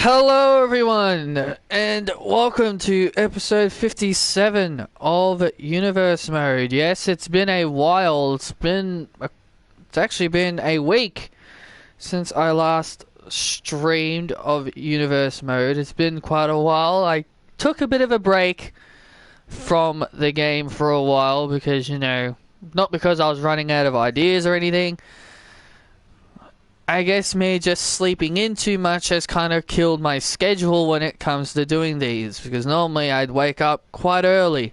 Hello everyone, and welcome to episode 57 of Universe Mode. Yes, it's been a while. It's actually been a week since I last streamed of Universe Mode. It's been quite a while. I took a bit of a break from the game for a while because, not because I was running out of ideas or anything. I guess me just sleeping in too much has kind of killed my schedule when it comes to doing these, because normally I'd wake up quite early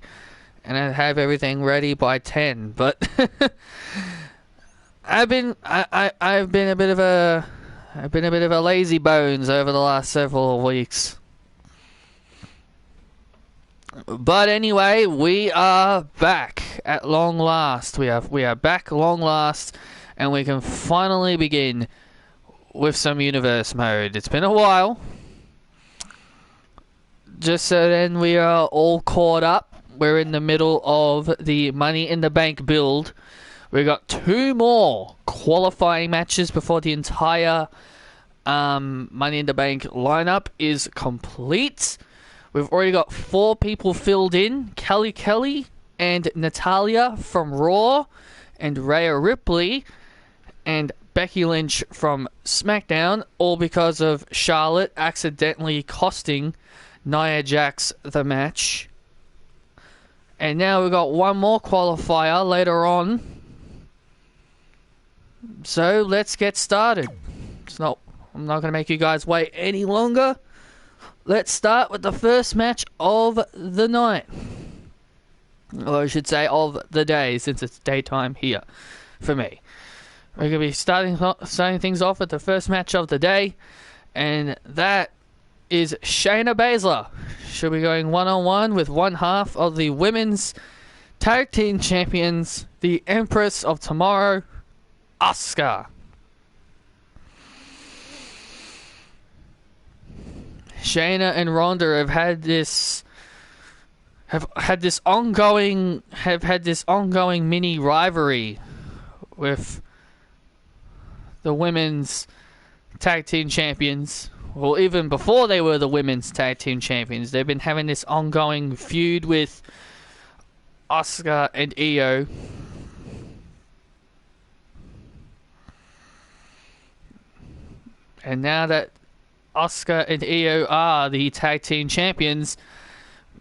and I'd have everything ready by 10, but I've been a bit of a lazy bones over the last several weeks. But anyway, we are back at long last. We are back long last, and we can finally begin with some Universe Mode. It's been a while. Just so then we are all caught up. We're in the middle of the Money in the Bank build. We've got 2 more qualifying matches before the entire Money in the Bank lineup is complete. We've already got 4 people filled in. Kelly and Natalia from Raw, and Rhea Ripley and Becky Lynch from SmackDown, all because of Charlotte accidentally costing Nia Jax the match. And now we've got 1 more qualifier later on. So let's get started. I'm not going to make you guys wait any longer. Let's start with the first match of the night. Or I should say of the day, since it's daytime here for me. We're going to be starting things off with the first match of the day, and that is Shayna Baszler. She'll be going one-on-one with one half of the Women's Tag Team Champions, the Empress of Tomorrow, Asuka. Shayna and Ronda have had this ongoing mini rivalry with the Women's Tag Team Champions. Well, even before they were the Women's Tag Team Champions, they've been having this ongoing feud with Asuka and Io. And now that Asuka and Io are the Tag Team Champions,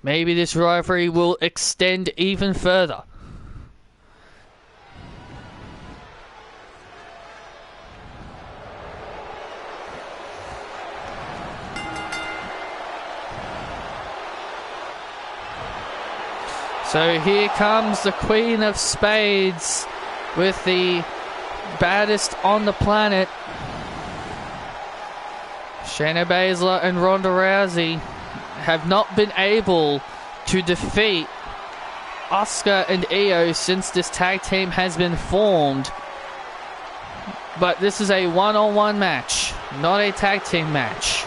maybe this rivalry will extend even further. So here comes the Queen of Spades with the baddest on the planet. Shayna Baszler and Ronda Rousey have not been able to defeat Asuka and Io since this tag team has been formed. But this is a one-on-one match, not a tag team match.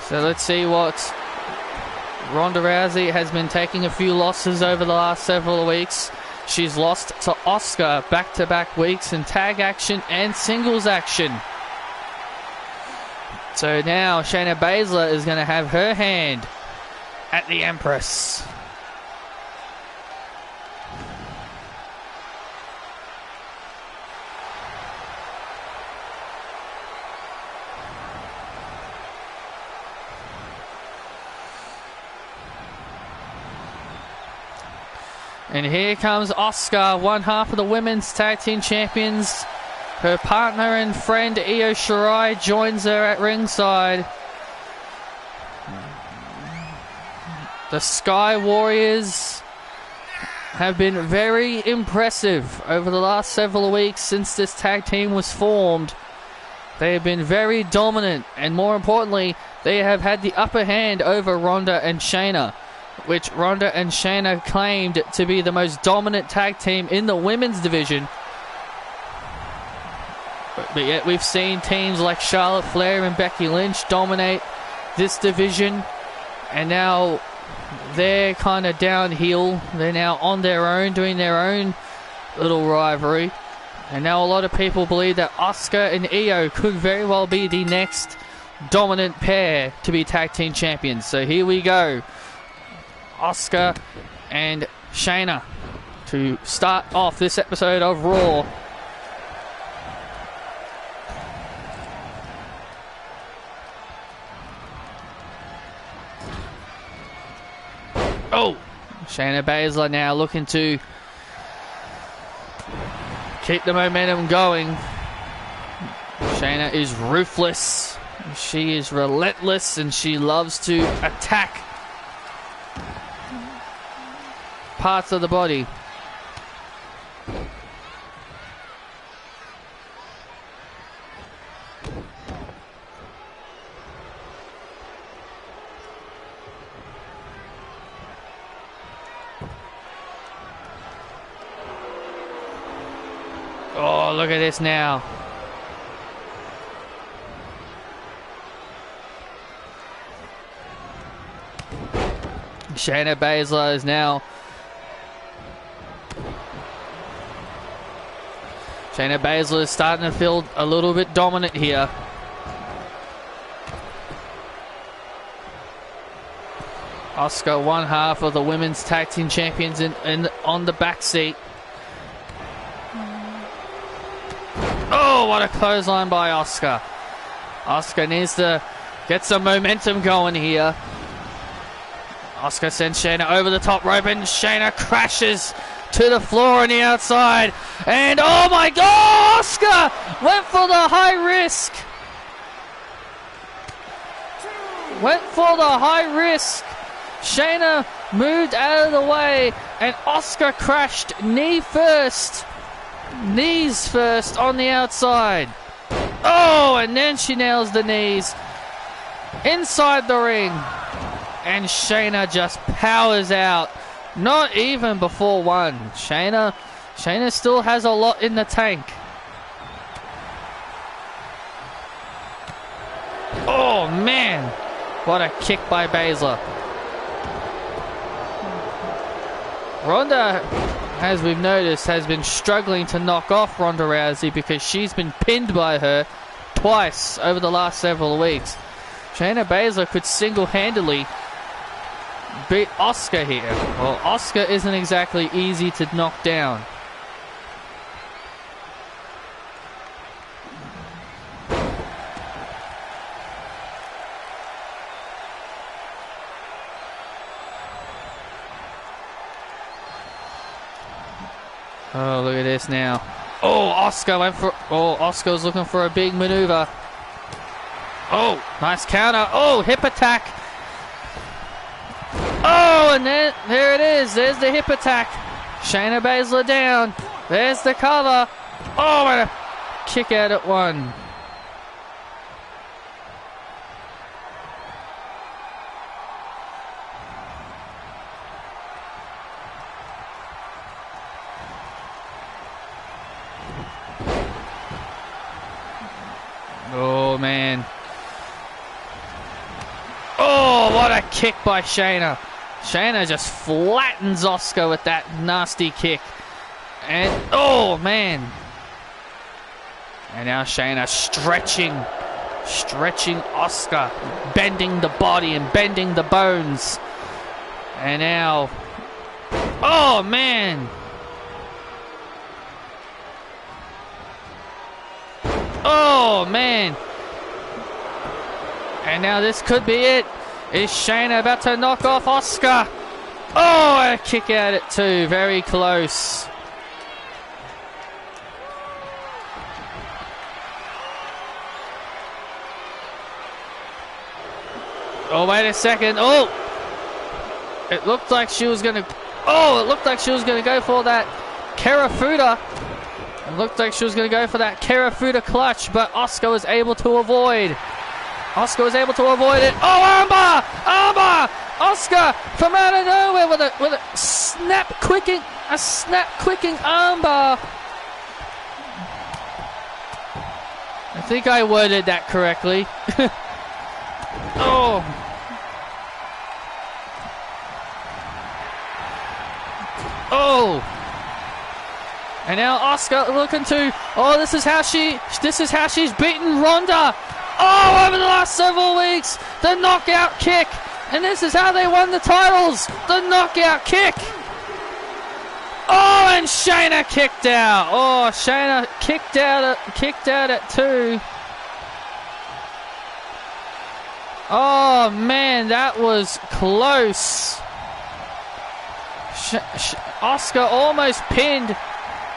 So let's see what... Ronda Rousey has been taking a few losses over the last several weeks. She's lost to Asuka back-to-back weeks in tag action and singles action. So now Shayna Baszler is going to have her hand at the Empress. And here comes Asuka, one half of the Women's Tag Team Champions. Her partner and friend Io Shirai joins her at ringside. The Sky Warriors have been very impressive over the last several weeks since this tag team was formed. They have been very dominant, and more importantly, they have had the upper hand over Ronda and Shayna, which Ronda and Shayna claimed to be the most dominant tag team in the women's division. But yet we've seen teams like Charlotte Flair and Becky Lynch dominate this division, and now they're kind of downhill. They're now on their own, doing their own little rivalry. And now a lot of people believe that Asuka and Io could very well be the next dominant pair to be tag team champions. So here we go. Asuka and Shayna to start off this episode of Raw. Oh! Shayna Baszler now looking to keep the momentum going. Shayna is ruthless. She is relentless and she loves to attack parts of the body. Oh, look at this now. Shayna Baszler is now... Shayna Baszler is starting to feel a little bit dominant here. Asuka, one half of the women's tag team champions on the back seat. Oh, what a clothesline by Asuka. Asuka needs to get some momentum going here. Asuka sends Shayna over the top rope and Shayna crashes to the floor on the outside. And oh my God, Asuka went for the high risk. Went for the high risk. Shayna moved out of the way and Asuka crashed knees first on the outside. Oh, and then she nails the knees inside the ring. And Shayna just powers out. Not even before one. Shayna still has a lot in the tank. Oh man, what a kick by Baszler. Ronda, as we've noticed, has been struggling to knock off Ronda Rousey because she's been pinned by her twice over the last several weeks. Shayna Baszler could single-handedly beat Asuka here. Well, Asuka isn't exactly easy to knock down. Oh, look at this now. Oh, Asuka was looking for a big maneuver. Oh, nice counter. Oh, hip attack. Oh, and then there it is. There's the hip attack. Shayna Baszler down. There's the cover. Oh, and a kick out at one. Oh, man. Oh, what a kick by Shayna. Shayna just flattens Asuka with that nasty kick. And, oh, man. And now Shayna stretching Asuka. Bending the body and bending the bones. And now, oh, man. Oh, man. And now this could be it. Is Shayna about to knock off Asuka? Oh, a kick out at two. Very close. Oh, wait a second. Oh! It looked like she was going to... Oh, it looked like she was going to go for that Karafuda. It looked like she was going to go for that Karafuda clutch, but Asuka was able to avoid. Asuka was able to avoid it. Oh, armbar! Armbar! Asuka from out of nowhere with a snap quicking armbar. I think I worded that correctly. Oh. Oh. And now Asuka looking to, oh, this is how she's beaten Ronda. Oh, over the last several weeks, the knockout kick. And this is how they won the titles. The knockout kick. Oh, and Shayna kicked out. Oh, Shayna kicked out at 2. Oh, man, that was close. Asuka almost pinned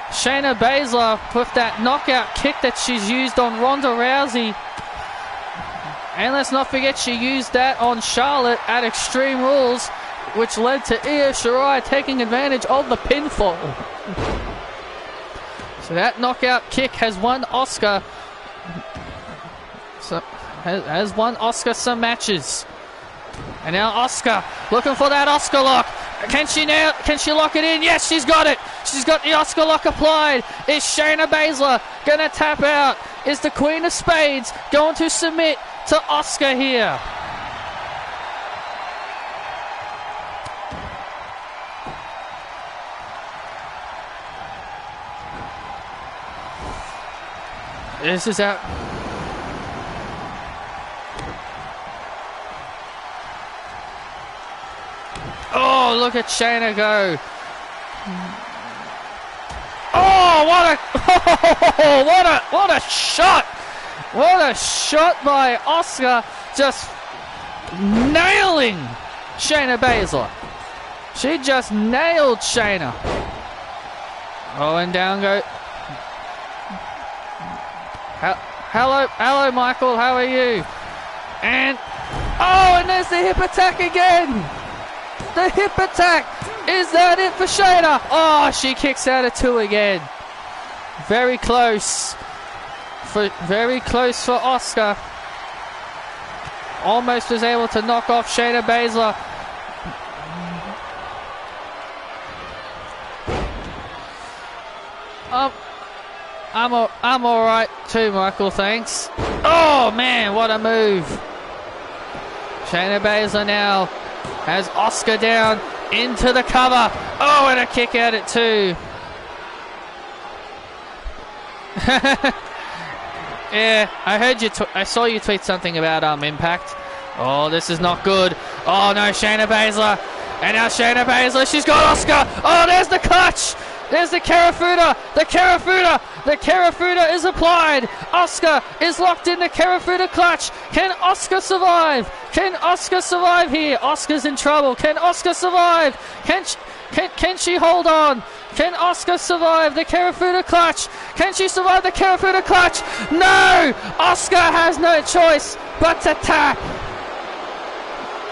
Shayna Baszler with that knockout kick that she's used on Ronda Rousey. And let's not forget she used that on Charlotte at Extreme Rules, which led to Io Shirai taking advantage of the pinfall. So that knockout kick has won Asuka. Has won Asuka some matches. And now Asuka looking for that Asuka lock. Can she lock it in? Yes, she's got it. She's got the Asuka lock applied. Is Shayna Baszler gonna tap out? Is the Queen of Spades going to submit to Asuka here? This is out. Oh, look at Shayna go. Oh, what a shot. What a shot by Asuka, just nailing Shayna Baszler. She just nailed Shayna. Oh, and down go. Hello, Michael. How are you? And oh, and there's the hip attack again. The hip attack. Is that it for Shayna? Oh, she kicks out at 2 again. Very close. Very close for Asuka. Almost was able to knock off Shayna Baszler. I'm all right too, Michael. Thanks. Oh man, what a move! Shayna Baszler now has Asuka down into the cover. Oh, and a kick out at 2. Yeah, I heard you. I saw you tweet something about Impact. Oh, this is not good. Oh no, Shayna Baszler, and now Shayna Baszler. She's got Asuka. Oh, there's the clutch. There's the Karafuda. The Karafuda. The Karafuda is applied. Asuka is locked in the Karafuda clutch. Can Asuka survive? Can Asuka survive here? Asuka's in trouble. Can Asuka survive? Can she hold on? Can Asuka survive the Karafuda clutch? Can she survive the Karafuda clutch? No! Asuka has no choice but to tap.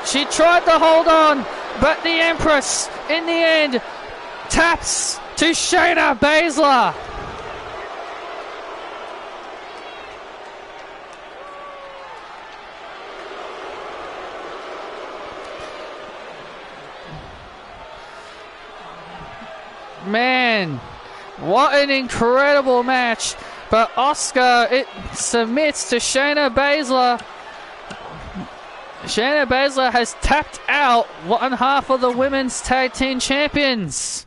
She tried to hold on, but the Empress, in the end, taps to Shayna Baszler. Man, what an incredible match. But Asuka, it submits to Shayna Baszler. Shayna Baszler has tapped out one half of the women's tag team champions.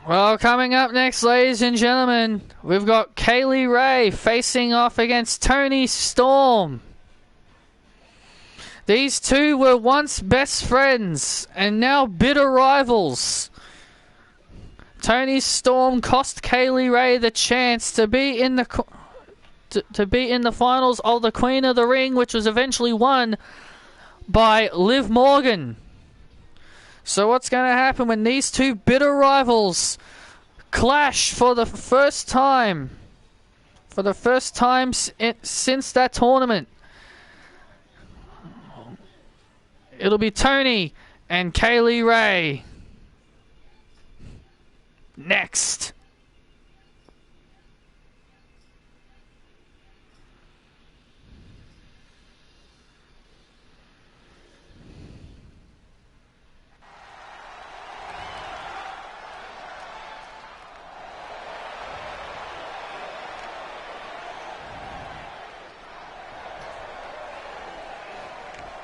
Well, coming up next, ladies and gentlemen, we've got Kaylee Ray facing off against Toni Storm. These two were once best friends and now bitter rivals. Toni Storm cost Kaylee Ray the chance to be in the finals of the Queen of the Ring, which was eventually won by Liv Morgan. So what's going to happen when these two bitter rivals clash for the first time? For the first time since that tournament. It'll be Toni and Kaylee Ray. Next.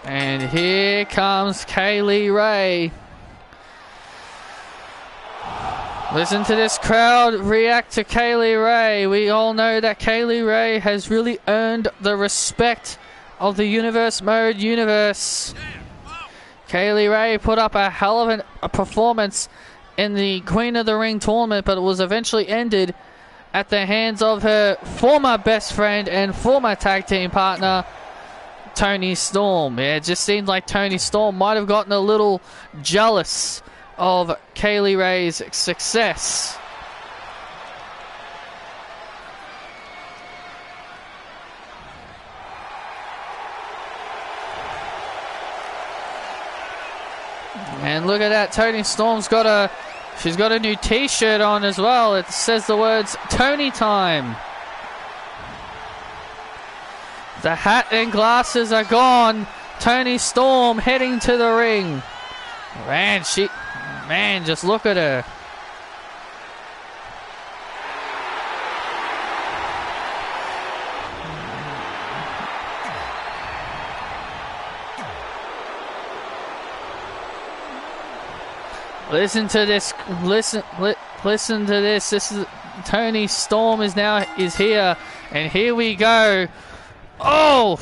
And here comes Kaylee Ray. Listen to this crowd react to Kaylee Ray. We all know that Kaylee Ray has really earned the respect of the Universe Mode universe. Kaylee Ray put up a hell of a performance in the Queen of the Ring tournament, but it was eventually ended at the hands of her former best friend and former tag team partner, Toni Storm. Yeah, it just seemed like Toni Storm might have gotten a little jealous of Kaylee Ray's success. And look at that, Toni Storm's got a new t-shirt on as well. It says the words Toni time. The hat and glasses are gone. Toni Storm heading to the ring. Man, just look at her. Listen to this. Listen to this. This is Toni Storm is here, and here we go. Oh,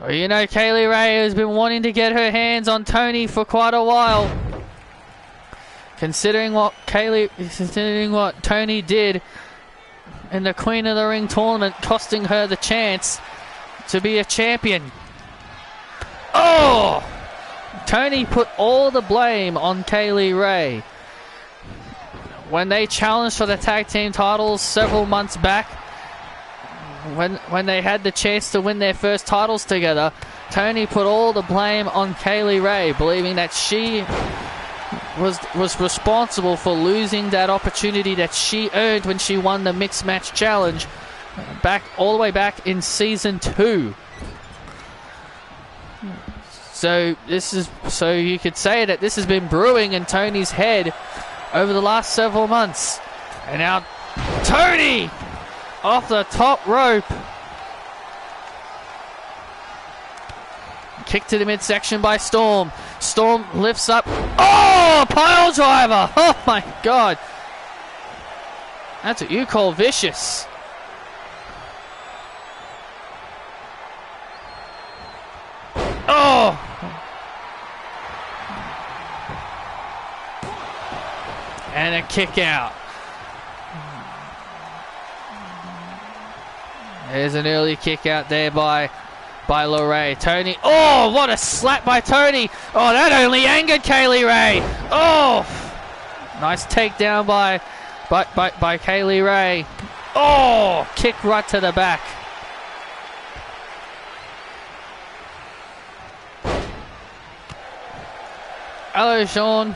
you know, Kaylee Ray has been wanting to get her hands on Toni for quite a while. Considering what Toni did in the Queen of the Ring tournament, costing her the chance to be a champion. Oh! Toni put all the blame on Kaylee Ray. When they challenged for the tag team titles several months back, when they had the chance to win their first titles together, Toni put all the blame on Kaylee Ray, believing that she was responsible for losing that opportunity that she earned when she won the Mixed Match Challenge all the way back in Season 2. So you could say that this has been brewing in Toni's head over the last several months. And now Toni off the top rope. Kick to the midsection by Storm. Storm lifts up. Oh, pile driver. Oh my God. That's what you call vicious. Oh! And a kick out. There's an early kick out there by LeRae. Toni. Oh, what a slap by Toni. Oh, that only angered Kaylee Ray. Oh! Nice takedown by Kaylee Ray. Oh! Kick right to the back. Hello, Sean.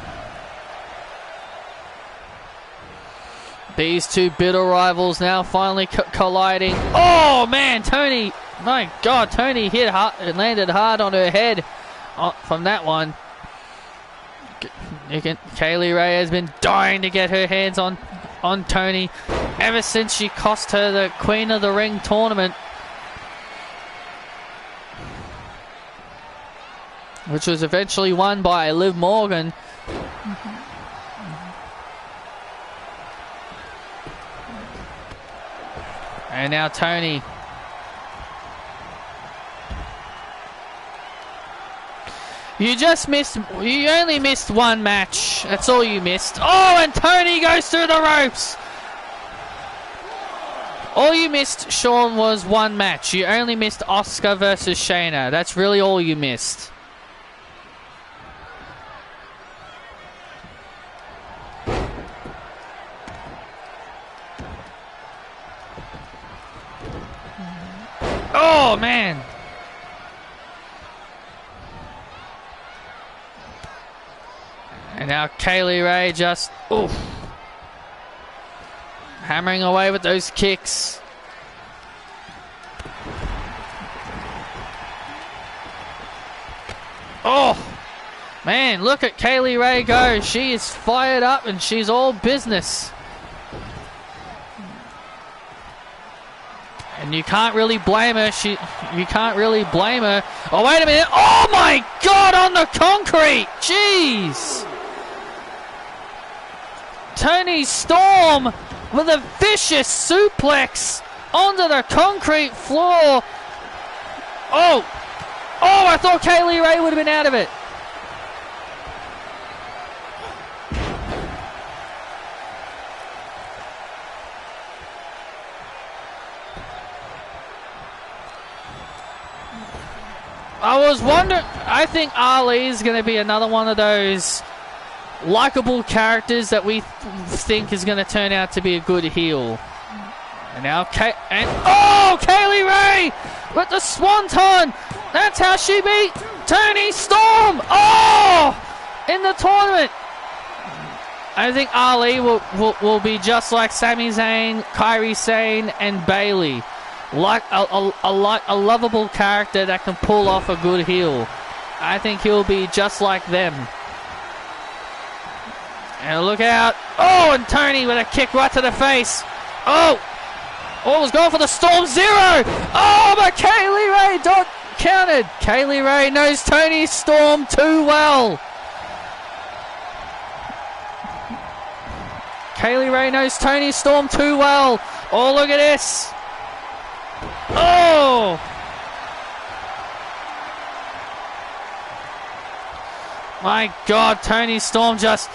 These two bitter rivals now finally colliding. Oh, man, Toni. My God, Toni hit hard, landed hard on her head from that one. Kaylee Ray has been dying to get her hands on Toni ever since she cost her the Queen of the Ring tournament, which was eventually won by Liv Morgan. And now Toni. You only missed one match. That's all you missed. Oh, and Toni goes through the ropes. All you missed, Sean, was one match. You only missed Asuka versus Shayna. That's really all you missed. Oh, man. And now Kaylee Ray just, oof, hammering away with those kicks. Oh, man, look at Kaylee Ray go. She is fired up and she's all business. And you can't really blame her. You can't really blame her. Oh, wait a minute. Oh, my God, on the concrete. Jeez. Toni Storm with a vicious suplex onto the concrete floor. Oh, I thought Kaylee Ray would have been out of it. I was wondering, I think Ali is going to be another one of those likable characters that we think is going to turn out to be a good heel. And now Kaylee Ray with the swanton. That's how she beat Toni Storm. Oh, in the tournament. I think Ali will be just like Sami Zayn, Kairi Sane, and Bayley. Like a lovable character that can pull off a good heel. I think he'll be just like them. And look out. Oh, and Toni with a kick right to the face. Oh, was going for the Storm Zero. Oh, but Kaylee Ray counted. Kaylee Ray knows Toni Storm too well. Kaylee Ray knows Toni Storm too well. Oh, look at this. Oh! My God, Toni Storm just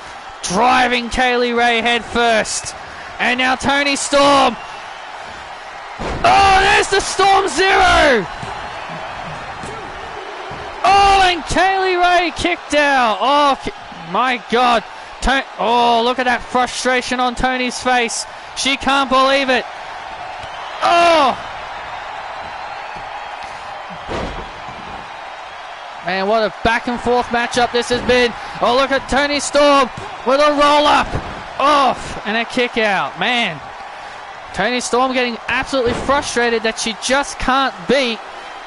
driving Kaylee Ray head first. And now Toni Storm. Oh, there's the Storm Zero! Oh, and Kaylee Ray kicked out. Oh, my God. Oh, look at that frustration on Toni's face. She can't believe it. Oh! Man, what a back and forth matchup this has been. Oh, look at Toni Storm with a roll up. Off and a kick out. Man, Toni Storm getting absolutely frustrated that she just can't beat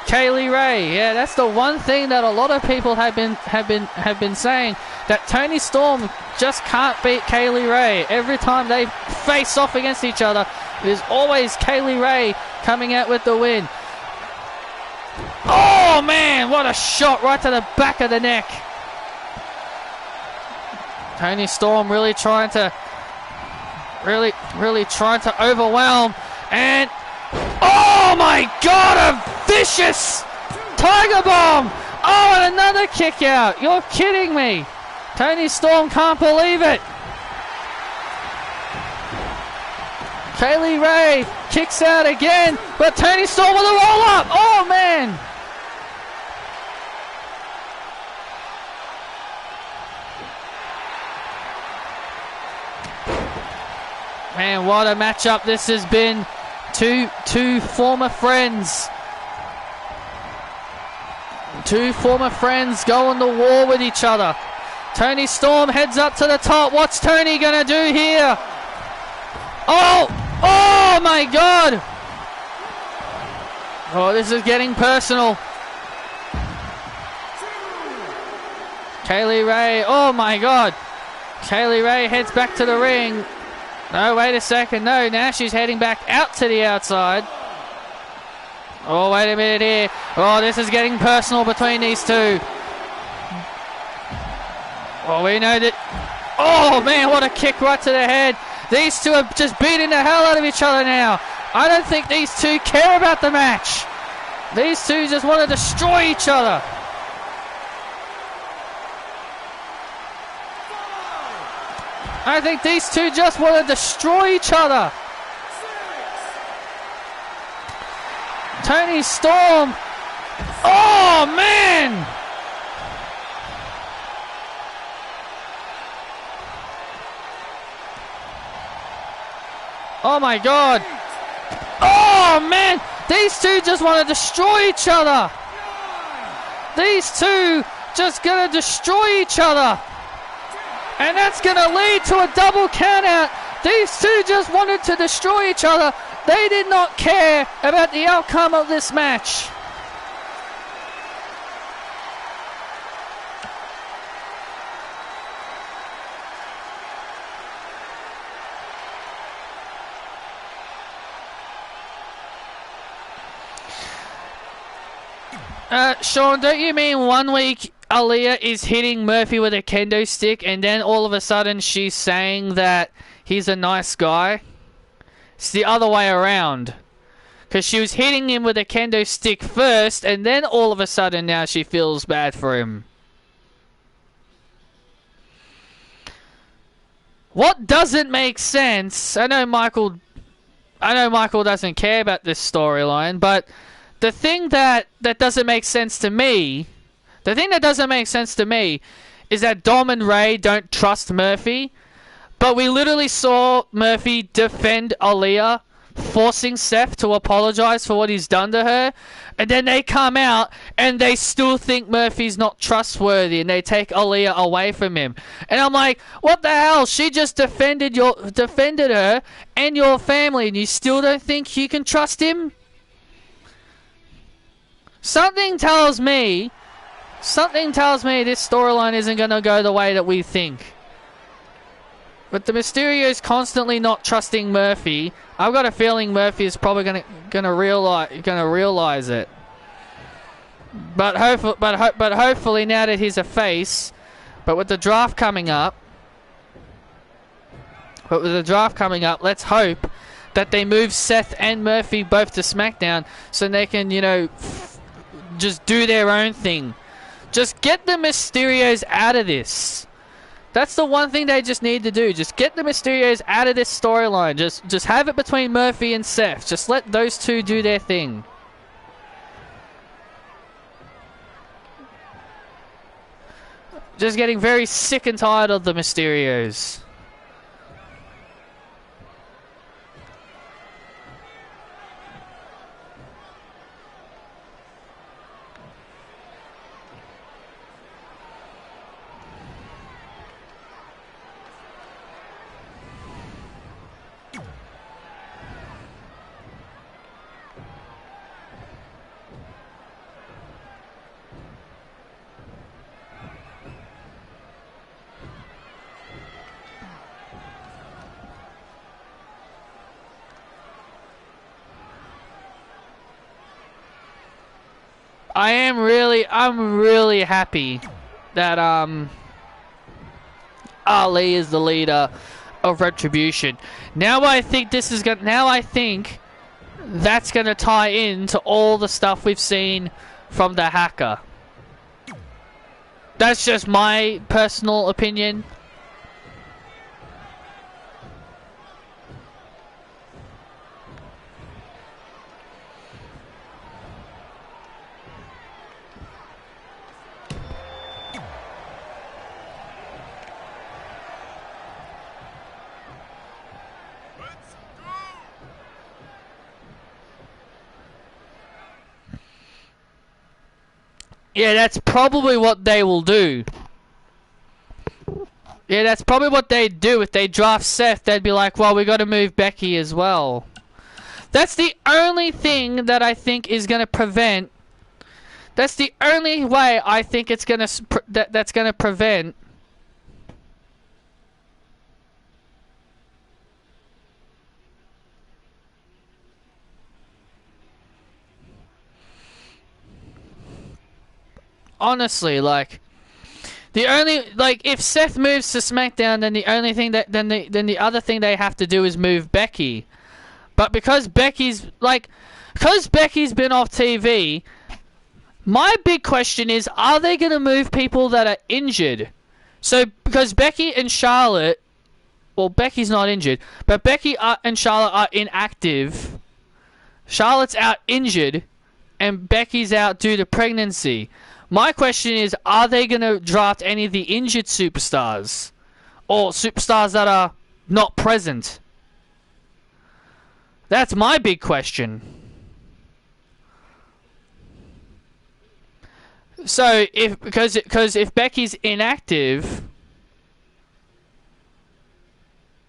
Kaylee Ray. Yeah, that's the one thing that a lot of people have been saying, that Toni Storm just can't beat Kaylee Ray. Every time they face off against each other, there's always Kaylee Ray coming out with the win. Oh man, what a shot right to the back of the neck. Toni Storm really trying to overwhelm, and oh my God, a vicious Tiger Bomb. Oh, and another kick out. You're kidding me. Toni Storm can't believe it. Kaylee Ray kicks out again, but Toni Storm with a roll up. Oh man. Man, what a matchup this has been. Two former friends. Two former friends going to war with each other. Toni Storm heads up to the top. What's Toni gonna do here? Oh my God. Oh, this is getting personal. Kaylee Ray, oh my God. Kaylee Ray heads back to the ring. No, wait a second. No, now she's heading back out to the outside. Oh, wait a minute here. Oh, this is getting personal between these two. Oh, we know that. Oh, man, what a kick right to the head. These two are just beating the hell out of each other now. I don't think these two care about the match. These two just want to destroy each other. I think these two just want to destroy each other. Toni Storm. Oh, man. Oh, my God. Oh, man. These two just want to destroy each other. These two just going to destroy each other. And that's going to lead to a double countout. These two just wanted to destroy each other. They did not care about the outcome of this match. Sean, don't you mean 1 week Aaliyah is hitting Murphy with a kendo stick and then all of a sudden she's saying that he's a nice guy? It's the other way around. Because she was hitting him with a kendo stick first and then all of a sudden now she feels bad for him. What doesn't make sense, I know Michael doesn't care about this storyline, but the thing that doesn't make sense to me, is that Dom and Ray don't trust Murphy, but we literally saw Murphy defend Aaliyah, forcing Seth to apologize for what he's done to her, and then they come out and they still think Murphy's not trustworthy and they take Aaliyah away from him. And I'm like, what the hell? She just defended her and your family and you still don't think you can trust him? Something tells me this storyline isn't going to go the way that we think. But the Mysterios constantly not trusting Murphy. I've got a feeling Murphy is probably gonna realize it. But hopefully now that he's a face, with the draft coming up, let's hope that they move Seth and Murphy both to SmackDown so they can, just do their own thing. Just get the Mysterios out of this. That's the one thing they just need to do. Just get the Mysterios out of this storyline. Just have it between Murphy and Seth. Just let those two do their thing. Just getting very sick and tired of the Mysterios. I'm really happy that Ali is the leader of Retribution. Now I think that's gonna tie into all the stuff we've seen from the hacker. That's just my personal opinion. Yeah, that's probably what they will do. Yeah, that's probably what they'd do. If they draft Seth, they'd be like, well, we got to move Becky as well. That's the only thing that I think is going to prevent... That's the only way I think it's going to... That's going to prevent... Honestly, like... The only, like, if Seth moves to SmackDown, then the only thing that, then the other thing they have to do is move Becky. But because Becky's been off TV, my big question is, are they going to move people that are injured? So, because Becky and Charlotte, well, Becky's not injured, but Becky and Charlotte are inactive. Charlotte's out injured, and Becky's out due to pregnancy. My question is, are they going to draft any of the injured superstars? Or superstars that are not present? That's my big question. So, because if Becky's inactive...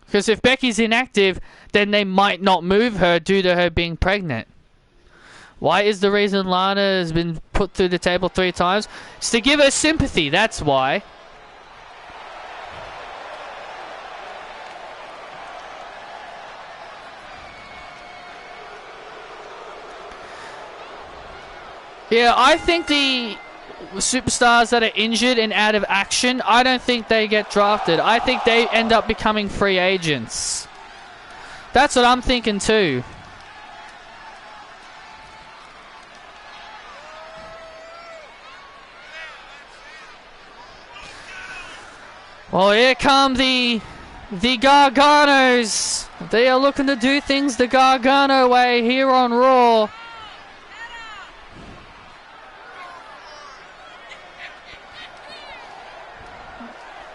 Because if Becky's inactive, then they might not move her due to her being pregnant. Why is the reason Lana has been put through the table 3 times? It's to give her sympathy, that's why. Yeah, I think the superstars that are injured and out of action, I don't think they get drafted. I think they end up becoming free agents. That's what I'm thinking too. Well, here come the Garganos. They are looking to do things the Gargano way here on Raw.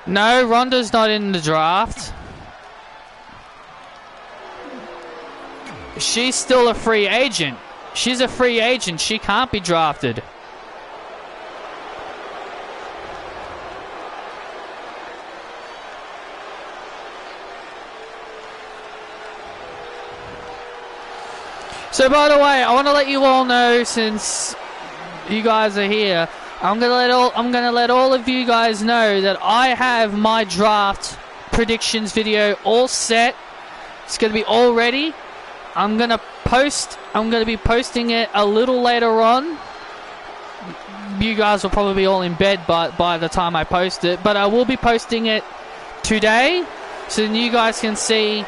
No, Ronda's not in the draft. She's still a free agent. She's a free agent. She can't be drafted. So, by the way, I want to let you all know, since you guys are here, I'm gonna let all of you guys know that I have my draft predictions video all set. It's gonna be all ready. I'm gonna be posting it a little later on. You guys will probably be all in bed by the time I post it, but I will be posting it today, so then you guys can see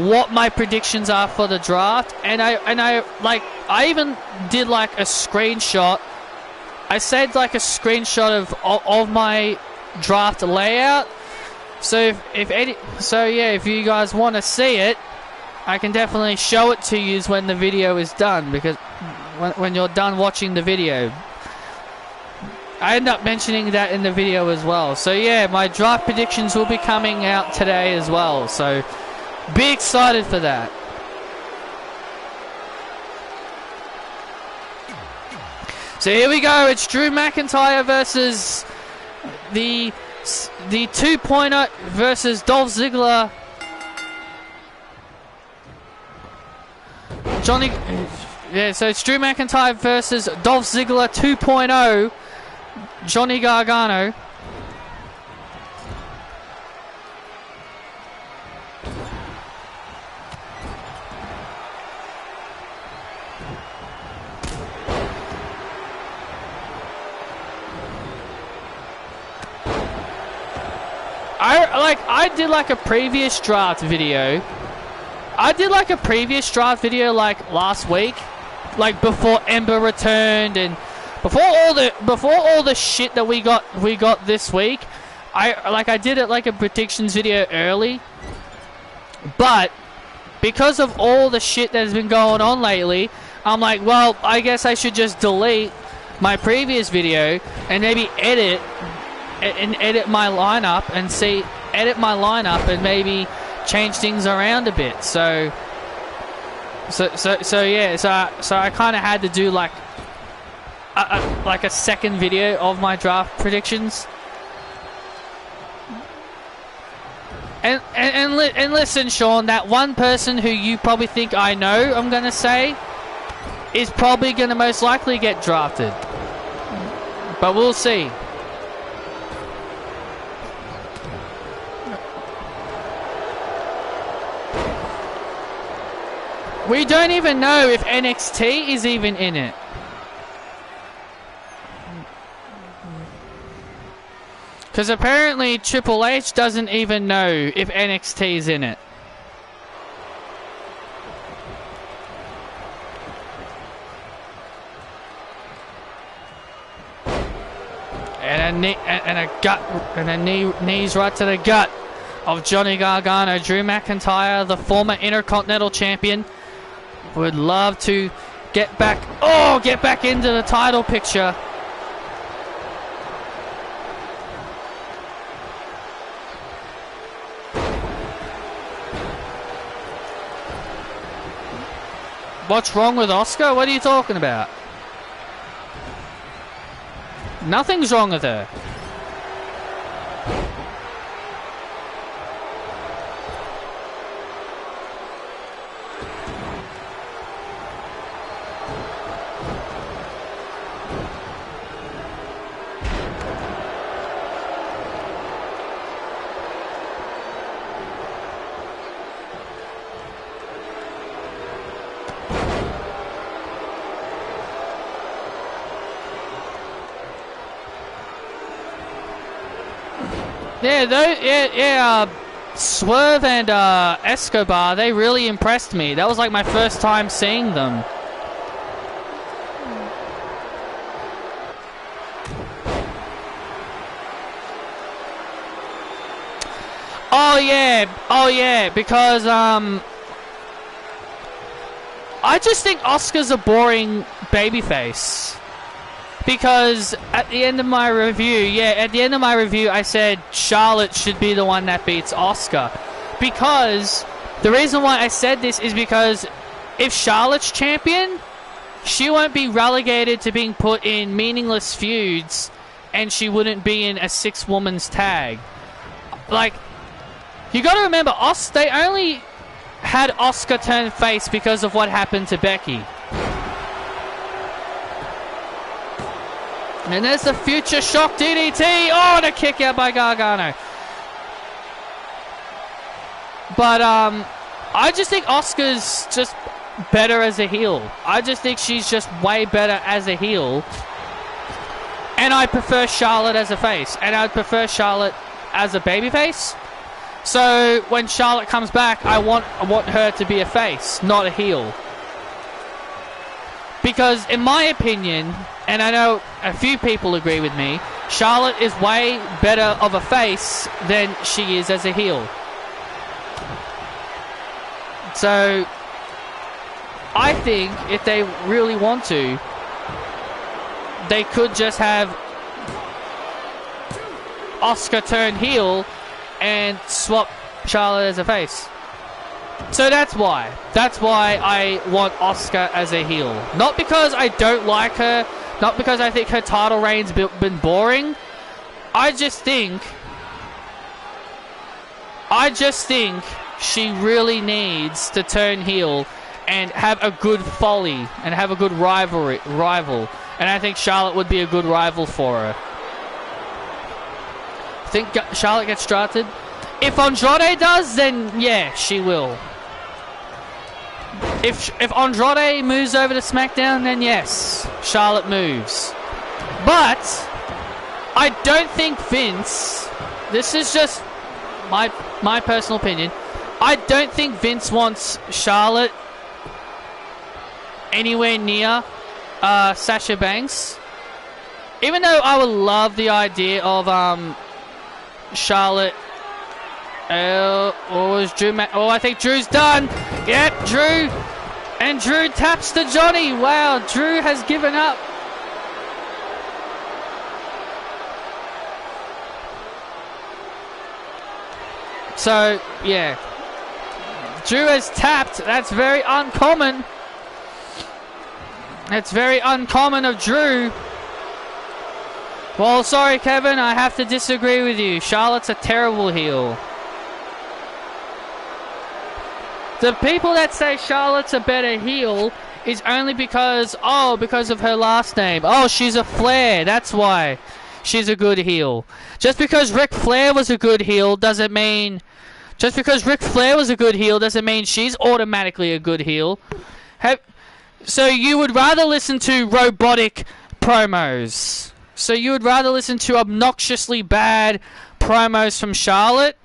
what my predictions are for the draft. And I even did like a screenshot. I saved like a screenshot of my draft layout. So if you guys want to see it, I can definitely show it to you when the video is done, because when you're done watching the video, I end up mentioning that in the video as well. So yeah, my draft predictions will be coming out today as well. So be excited for that. So here we go. It's Drew McIntyre versus the 2.0 versus Dolph Ziggler. So it's Drew McIntyre versus Dolph Ziggler 2.0, Johnny Gargano. I did like a previous draft video. I did like a previous draft video like last week, like before Ember returned and before all the shit that we got this week. I did it like a predictions video early, but because of all the shit that has been going on lately, I'm like, well, I guess I should just delete my previous video and maybe edit my lineup and maybe change things around a bit. So I kind of had to do like a second video of my draft predictions. And listen, Sean, that one person who you probably think I know, I'm gonna say, is probably gonna most likely get drafted, but we'll see. We don't even know if NXT is even in it. Because apparently Triple H doesn't even know if NXT is in it. Knees right to the gut of Johnny Gargano. Drew McIntyre, the former Intercontinental Champion, would love to get back into the title picture. What's wrong with Asuka? What are you talking about? Nothing's wrong with her. Yeah, Swerve and Escobar, they really impressed me. That was like my first time seeing them. Oh yeah, because I just think Asuka's a boring babyface. Because at the end of my review, I said Charlotte should be the one that beats Asuka. Because the reason why I said this is because if Charlotte's champion, she won't be relegated to being put in meaningless feuds, and she wouldn't be in a 6-woman's tag. Like, you got to remember, they only had Asuka turn face because of what happened to Becky. And there's the future shock DDT. Oh, and a kick out by Gargano. But I just think Asuka's just better as a heel. I just think she's just way better as a heel. And I prefer Charlotte as a face. And I'd prefer Charlotte as a babyface. So when Charlotte comes back, I want her to be a face, not a heel. Because in my opinion, and I know a few people agree with me, Charlotte is way better of a face than she is as a heel. So I think if they really want to, they could just have Asuka turn heel and swap Charlotte as a face. So that's why. That's why I want Asuka as a heel. Not because I don't like her. Not because I think her title reign's been boring. I just think she really needs to turn heel and have a good folly and have a good rival. And I think Charlotte would be a good rival for her. Think Charlotte gets drafted? If Andrade does, then yeah, she will. If Andrade moves over to SmackDown, then yes, Charlotte moves. But I don't think Vince, this is just my personal opinion, I don't think Vince wants Charlotte anywhere near Sasha Banks. Even though I would love the idea of Charlotte. Is Drew? I think Drew's done. Yep, Drew. And Drew taps to Johnny. Wow, Drew has given up. So, yeah. Drew has tapped. That's very uncommon. That's very uncommon of Drew. Well, sorry, Kevin. I have to disagree with you. Charlotte's a terrible heel. The people that say Charlotte's a better heel is only because of her last name. Oh, she's a Flair. That's why she's a good heel. Just because Ric Flair was a good heel doesn't mean she's automatically a good heel. So you would rather listen to robotic promos. So you would rather listen to obnoxiously bad promos from Charlotte?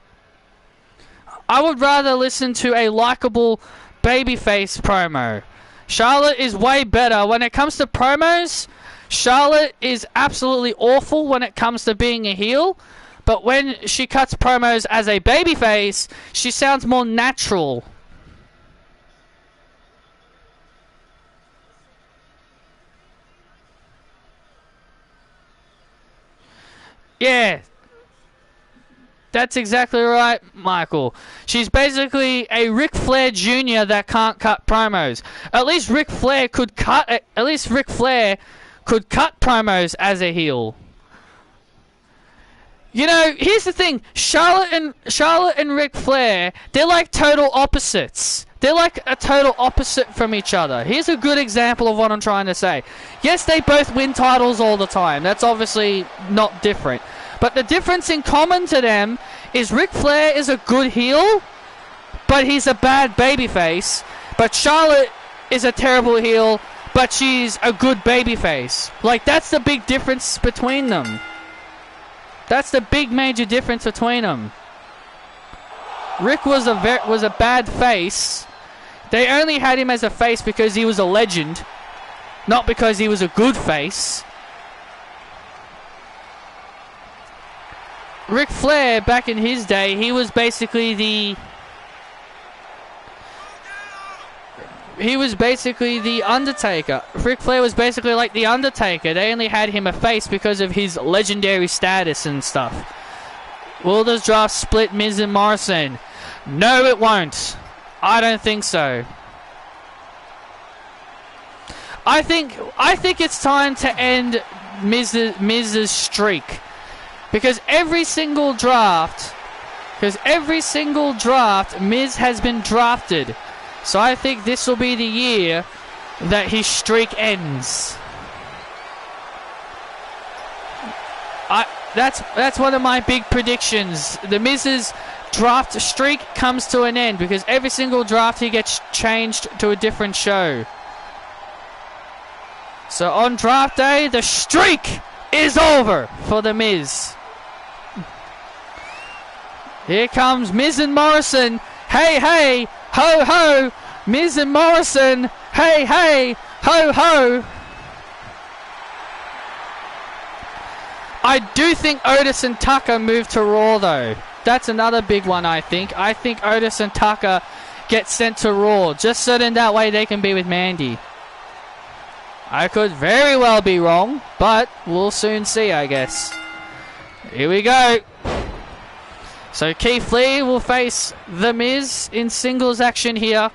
I would rather listen to a likable babyface promo. Charlotte is way better. When it comes to promos, Charlotte is absolutely awful when it comes to being a heel. But when she cuts promos as a babyface, she sounds more natural. Yeah. That's exactly right, Michael. She's basically a Ric Flair Jr. that can't cut promos. At least Ric Flair could cut promos as a heel. You know, here's the thing. Charlotte and Ric Flair, they're like total opposites. They're like a total opposite from each other. Here's a good example of what I'm trying to say. Yes, they both win titles all the time. That's obviously not different. But the difference in common to them is Ric Flair is a good heel, but he's a bad babyface. But Charlotte is a terrible heel, but she's a good babyface. Like, that's the big difference between them. That's the big major difference between them. Rick was a bad face. They only had him as a face because he was a legend, not because he was a good face. Ric Flair, back in his day, he was basically the Undertaker. Ric Flair was basically like the Undertaker. They only had him a face because of his legendary status and stuff. Will this draft split Miz and Morrison? No, it won't. I don't think so. I think it's time to end Miz's streak. Because every single draft, Miz has been drafted. So I think this will be the year that his streak ends. That's one of my big predictions. The Miz's draft streak comes to an end because every single draft he gets changed to a different show. So on draft day, the streak is over for the Miz. Here comes Miz and Morrison. Hey, hey, ho, ho. Miz and Morrison. Hey, hey, ho, ho. I do think Otis and Tucker move to Raw, though. That's another big one, I think. I think Otis and Tucker get sent to Raw, just so then that way they can be with Mandy. I could very well be wrong, but we'll soon see, I guess. Here we go. So Keith Lee will face The Miz in singles action here.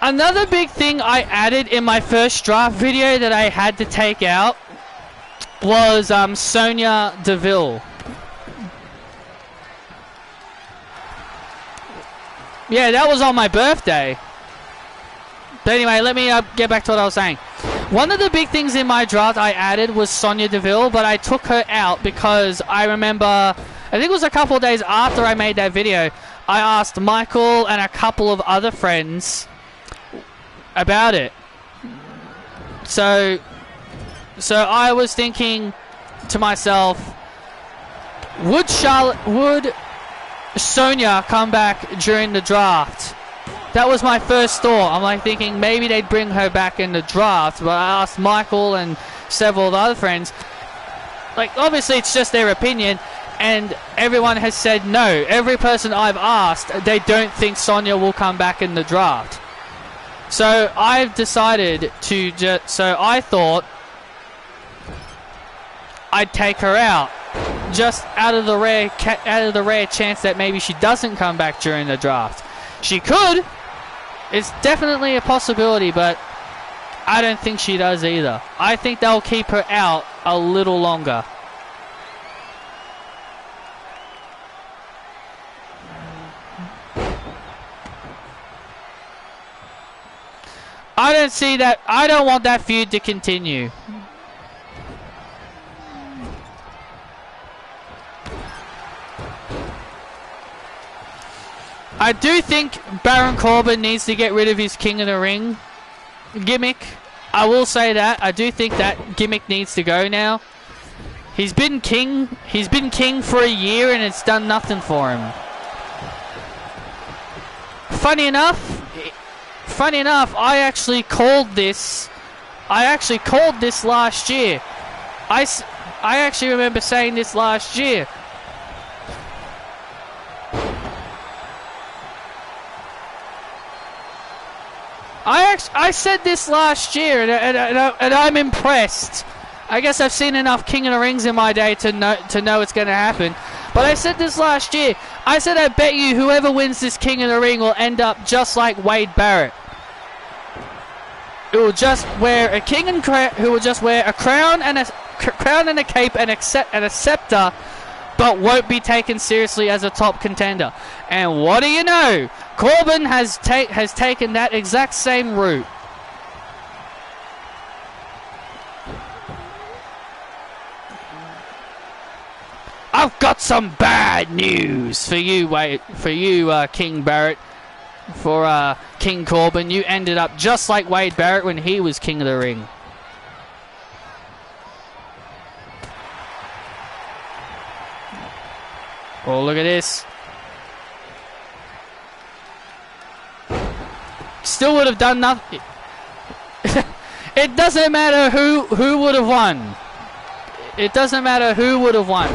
Another big thing I added in my first draft video that I had to take out was Sonya Deville. Yeah, that was on my birthday. But anyway, let me get back to what I was saying. One of the big things in my draft I added was Sonya Deville, but I took her out because I remember, I think it was a couple of days after I made that video, I asked Michael and a couple of other friends about it. So I was thinking to myself, would Sonya come back during the draft? That was my first thought. I'm like thinking maybe they'd bring her back in the draft, but I asked Michael and several of the other friends. Like, obviously it's just their opinion, and everyone has said no. Every person I've asked, they don't think Sonya will come back in the draft. So I've decided to so I thought I'd take her out, just out of the rare chance that maybe she doesn't come back during the draft. She could. It's definitely a possibility, but I don't think she does either. I think they'll keep her out a little longer. I don't see that. I don't want that feud to continue. I do think Baron Corbin needs to get rid of his King of the Ring gimmick. I will say that. I do think that gimmick needs to go now. He's been king. He's been king for a year and it's done nothing for him. Funny enough, I actually called this last year. I actually remember saying this last year. I said this last year, and I'm impressed. I guess I've seen enough King of the Rings in my day to know it's going to happen. But I said this last year. I said I bet you whoever wins this King of the Ring will end up just like Wade Barrett. Who will just wear a who will just wear a crown and a cape and a scepter, but won't be taken seriously as a top contender. And what do you know? Corbin has taken that exact same route. I've got some bad news for you, King Barrett. for King Corbin. You ended up just like Wade Barrett when he was King of the Ring. Oh, look at this. Still would have done nothing. It doesn't matter who would have won. It doesn't matter who would have won.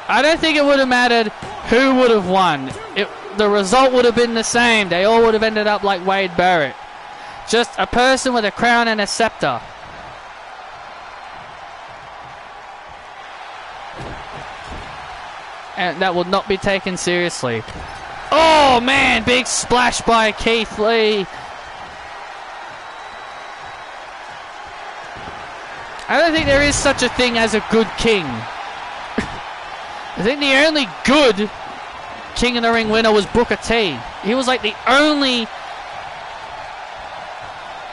I don't think it would have mattered who would have won. The result would have been the same. They all would have ended up like Wade Barrett. Just a person with a crown and a scepter. And that will not be taken seriously. Oh man, big splash by Keith Lee. I don't think there is such a thing as a good king. I think the only good King of the Ring winner was Booker T. He was like the only...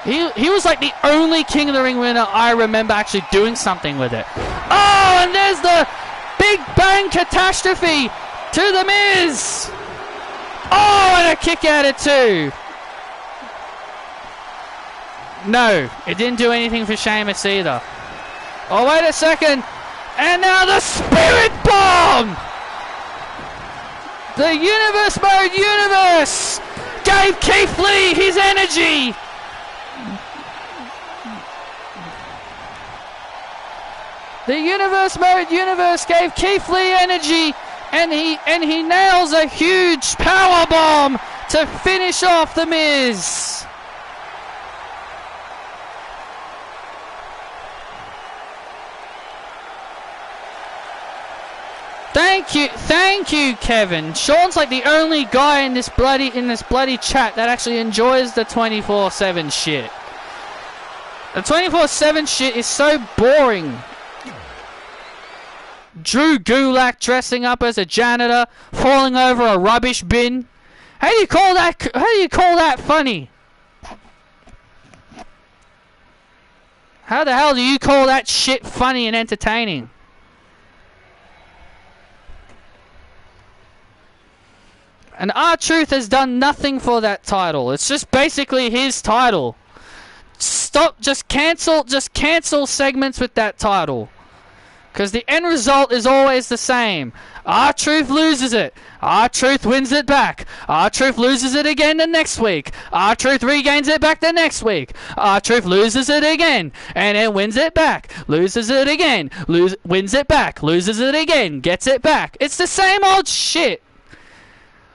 He was like the only King of the Ring winner I remember actually doing something with it. Oh, and there's the Big Bang Catastrophe to The Miz. Oh, and a kick out of two. No, it didn't do anything for Sheamus either. Oh, wait a second. And now the Spirit Bomb! The Universe Mode Universe gave Keith Lee his energy! The Universe Mode Universe gave Keith Lee energy, and he nails a huge power bomb to finish off The Miz. Thank you, Kevin. Sean's like the only guy in this bloody chat that actually enjoys the 24/7 shit. The 24/7 shit is so boring. Drew Gulak dressing up as a janitor, falling over a rubbish bin. How do you call that funny? How the hell do you call that shit funny and entertaining? And R-Truth has done nothing for that title. It's just basically his title. Stop, just cancel segments with that title. Because the end result is always the same. R-Truth loses it. R-Truth wins it back. R-Truth loses it again the next week. R-Truth regains it back the next week. R-Truth loses it again. And then wins it back. Loses it again. Wins it back. Loses it again. Gets it back. It's the same old shit.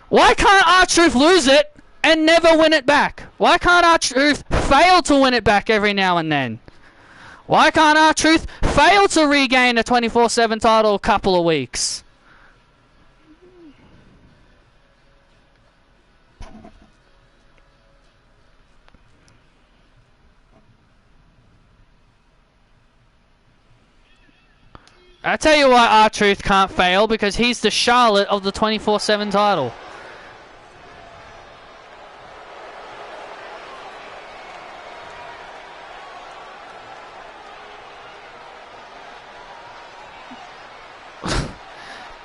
Why can't R-Truth lose it and never win it back? Why can't R-Truth fail to win it back every now and then? Why can't R-Truth fail to regain a 24/7 title a couple of weeks? I tell you why R-Truth can't fail, because he's the Charlotte of the 24/7 title.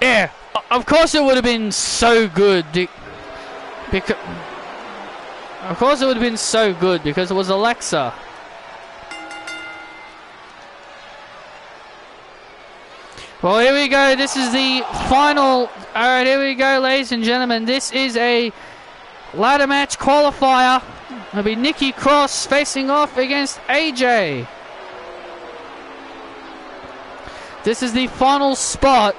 Yeah, of course it would have been so good. Because it was Alexa. Well, here we go. This is the final. Alright, here we go, ladies and gentlemen. This is a ladder match qualifier. It'll be Nikki Cross facing off against AJ. This is the final spot.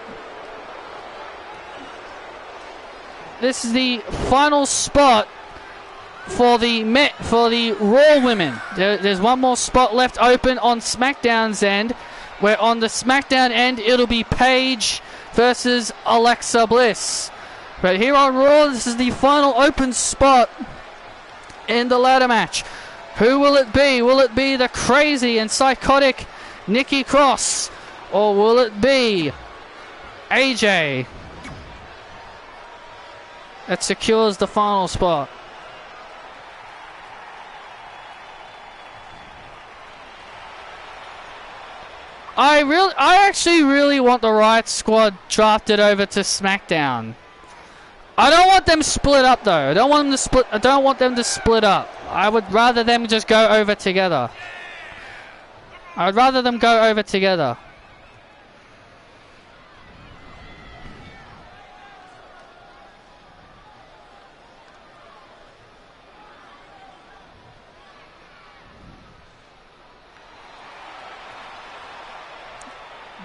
This is the final spot for the Raw women. There's one more spot left open on SmackDown's end, where on the SmackDown end it'll be Paige versus Alexa Bliss. But here on Raw, this is the final open spot in the ladder match. Who will it be? Will it be the crazy and psychotic Nikki Cross, or will it be AJ that secures the final spot? I actually really want the Riot Squad drafted over to SmackDown. I don't want them split up though. I don't want them to split up. I would rather them just go over together. I'd rather them go over together.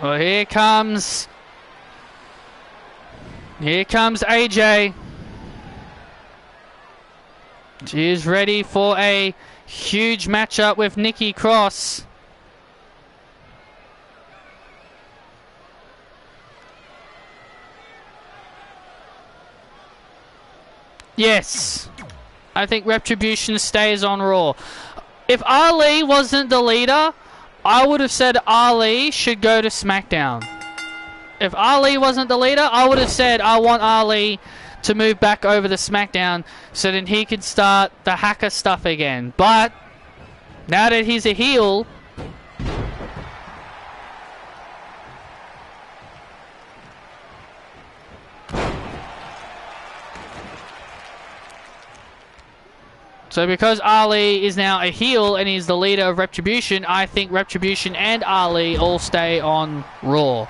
Well, here comes AJ. She is ready for a huge matchup with Nikki Cross. Yes, I think Retribution stays on Raw. If Ali wasn't the leader, I would have said Ali should go to SmackDown. If Ali wasn't the leader, I would have said I want Ali to move back over to SmackDown so then he could start the hacker stuff again. But now that he's a heel, so because Ali is now a heel and he's the leader of Retribution, I think Retribution and Ali all stay on Raw.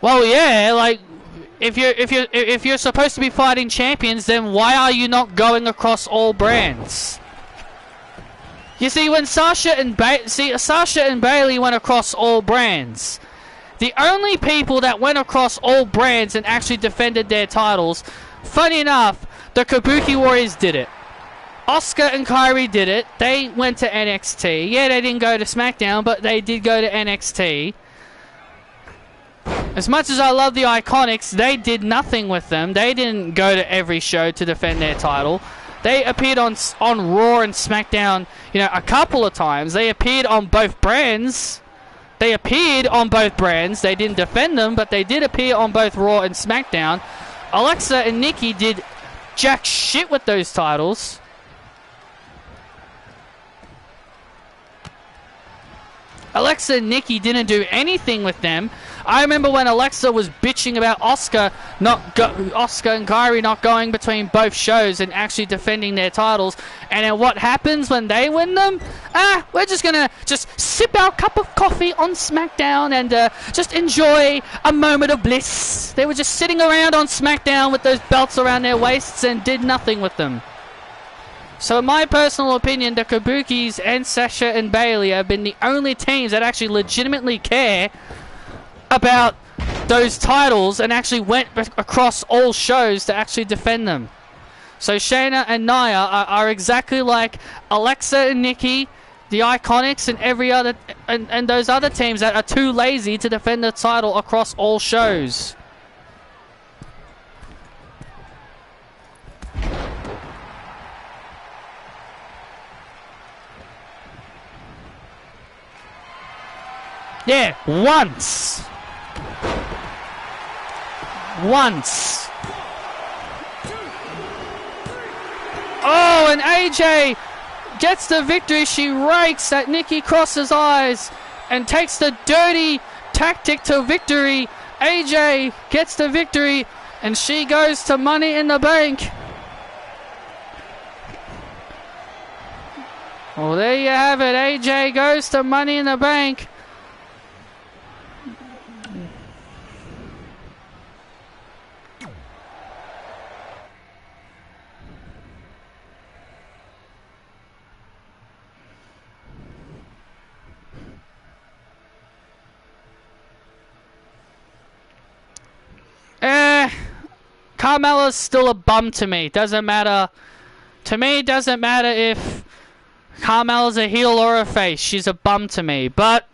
Well, yeah, like if you're supposed to be fighting champions, then why are you not going across all brands? You see, when Sasha and Bayley went across all brands, the only people that went across all brands and actually defended their titles, funny enough, the Kabuki Warriors did it. Asuka and Kairi did it. They went to NXT. Yeah, they didn't go to SmackDown, but they did go to NXT. As much as I love the Iconics, they did nothing with them. They didn't go to every show to defend their title. They appeared on Raw and SmackDown, you know, a couple of times. They appeared on both brands. They didn't defend them, but they did appear on both Raw and SmackDown. Alexa and Nikki did jack shit with those titles. Alexa and Nikki didn't do anything with them. I remember when Alexa was bitching about Asuka and Kairi not going between both shows and actually defending their titles. And then what happens when they win them? We're just gonna sip our cup of coffee on SmackDown and just enjoy a moment of bliss. They were just sitting around on SmackDown with those belts around their waists and did nothing with them. So in my personal opinion, the Kabukis and Sasha and Bayley have been the only teams that actually legitimately care about those titles and actually went across all shows to actually defend them. So Shayna and Nia are exactly like Alexa and Nikki, the Iconics, and every other and those other teams that are too lazy to defend the title across all shows. Yeah, once. Oh, and AJ gets the victory. She rakes at Nikki Cross's eyes and takes the dirty tactic to victory. AJ gets the victory and she goes to Money in the Bank. Well, there you have it. AJ goes to Money in the Bank. Carmella's still a bum to me. Doesn't matter. To me, it doesn't matter if Carmella's a heel or a face. She's a bum to me. But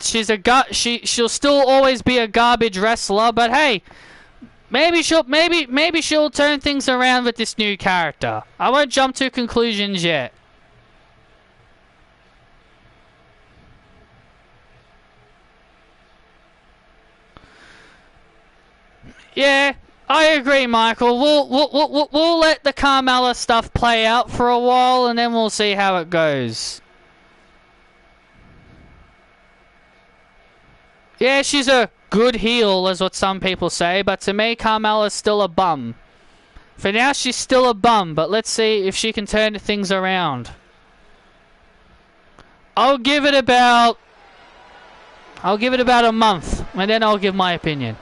she'll still always be a garbage wrestler. But hey, maybe she'll turn things around with this new character. I won't jump to conclusions yet. Yeah, I agree, Michael. We'll let the Carmella stuff play out for a while, and then we'll see how it goes. Yeah, she's a good heel, is what some people say, but to me, Carmella's still a bum. For now, she's still a bum, but let's see if she can turn things around. I'll give it about a month, and then I'll give my opinion.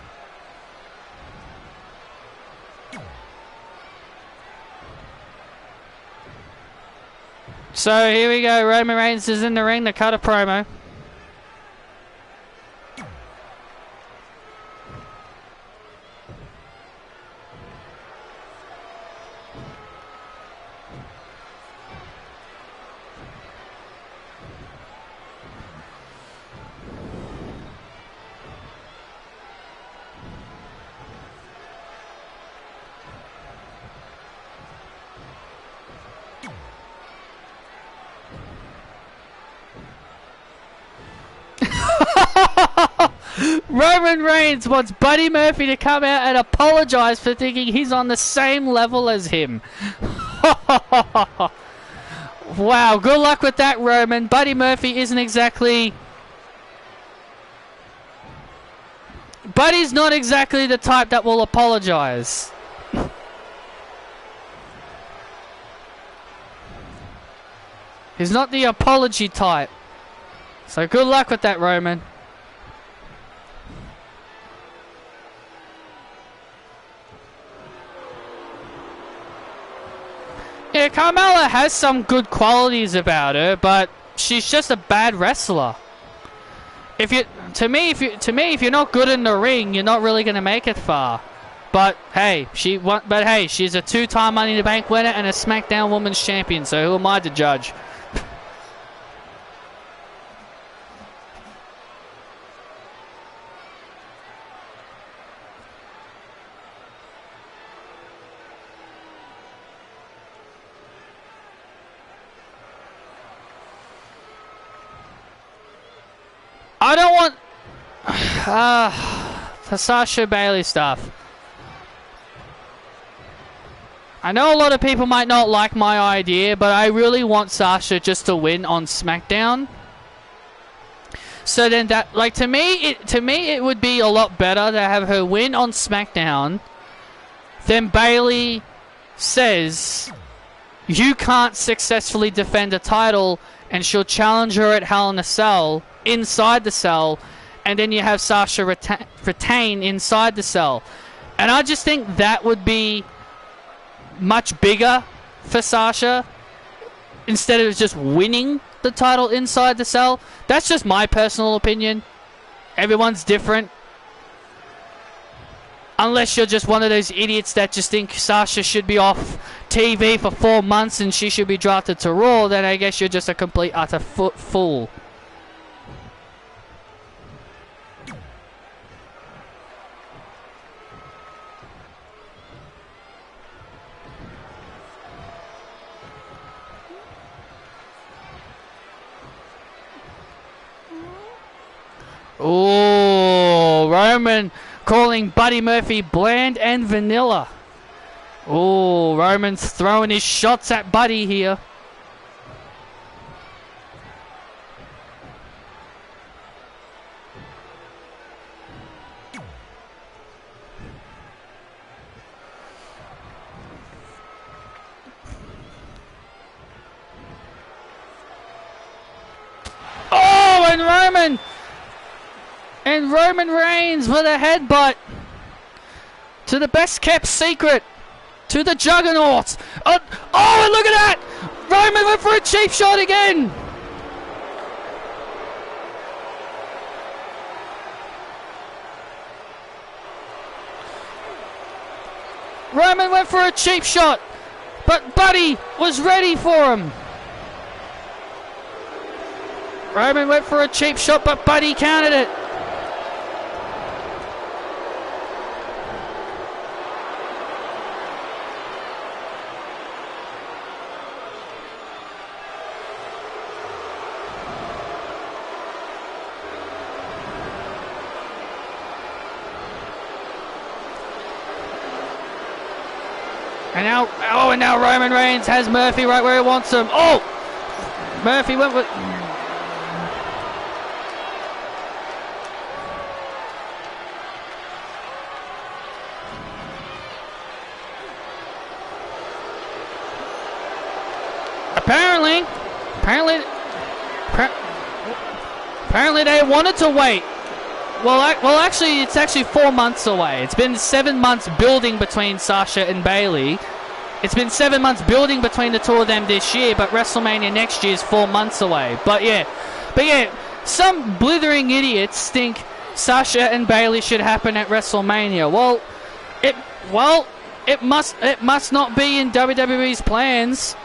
So here we go. Roman Reigns is in the ring to cut a promo. Roman Reigns wants Buddy Murphy to come out and apologize for thinking he's on the same level as him. Wow, good luck with that, Roman. Buddy Murphy isn't exactly... Buddy's not exactly the type that will apologize. He's not the apology type. So good luck with that, Roman. Yeah, Carmella has some good qualities about her, but she's just a bad wrestler. If you're not good in the ring, you're not really gonna make it far. But hey, she's a two-time Money in the Bank winner and a SmackDown Women's Champion. So who am I to judge? I don't want the Sasha Bayley stuff. I know a lot of people might not like my idea, but I really want Sasha just to win on SmackDown. So then that, like, to me it would be a lot better to have her win on SmackDown. Then Bayley says you can't successfully defend a title, and she'll challenge her at Hell in a Cell, inside the cell, and then you have Sasha retain inside the cell. And I just think that would be much bigger for Sasha, instead of just winning the title inside the cell. That's just my personal opinion. Everyone's different. Unless you're just one of those idiots that just think Sasha should be off TV for 4 months and she should be drafted to Raw, then I guess you're just a complete utter fool. Oh, Roman calling Buddy Murphy bland and vanilla. Oh, Roman's throwing his shots at Buddy here. Oh, and Roman Reigns with a headbutt to the best kept secret, to the Juggernaut. Oh, and look at that! Roman went for a cheap shot again. Roman went for a cheap shot, but Buddy was ready for him. Roman went for a cheap shot, but Buddy countered it. And now Roman Reigns has Murphy right where he wants him. Oh! Murphy went with... Apparently they wanted to wait. Well, actually, it's actually 4 months away. It's been 7 months building between Sasha and Bayley. It's been 7 months building between the two of them this year, but WrestleMania next year is 4 months away. But yeah, some blithering idiots think Sasha and Bayley should happen at WrestleMania. It must not be in WWE's plans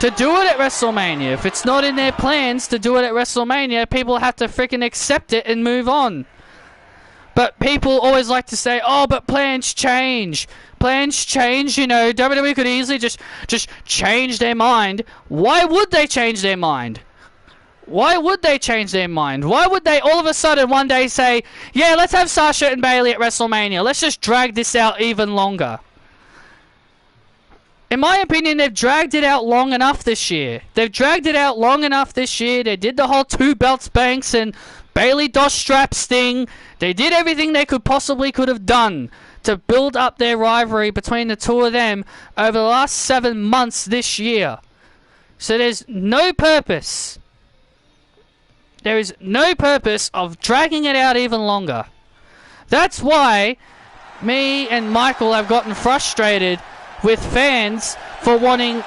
to do it at WrestleMania. If it's not in their plans to do it at WrestleMania, people have to freaking accept it and move on. But people always like to say, oh, but plans change. Plans change, you know. WWE could easily just change their mind. Why would they change their mind? Why would they change their mind? Why would they all of a sudden one day say, yeah, let's have Sasha and Bayley at WrestleMania. Let's just drag this out even longer. In my opinion, they've dragged it out long enough this year. They did the whole 2 belts Banks and Bayley DOS straps thing. They did everything they could have done to build up their rivalry between the two of them over the last 7 months this year. So there's no purpose. There is no purpose of dragging it out even longer. That's why me and Michael have gotten frustrated with fans for wanting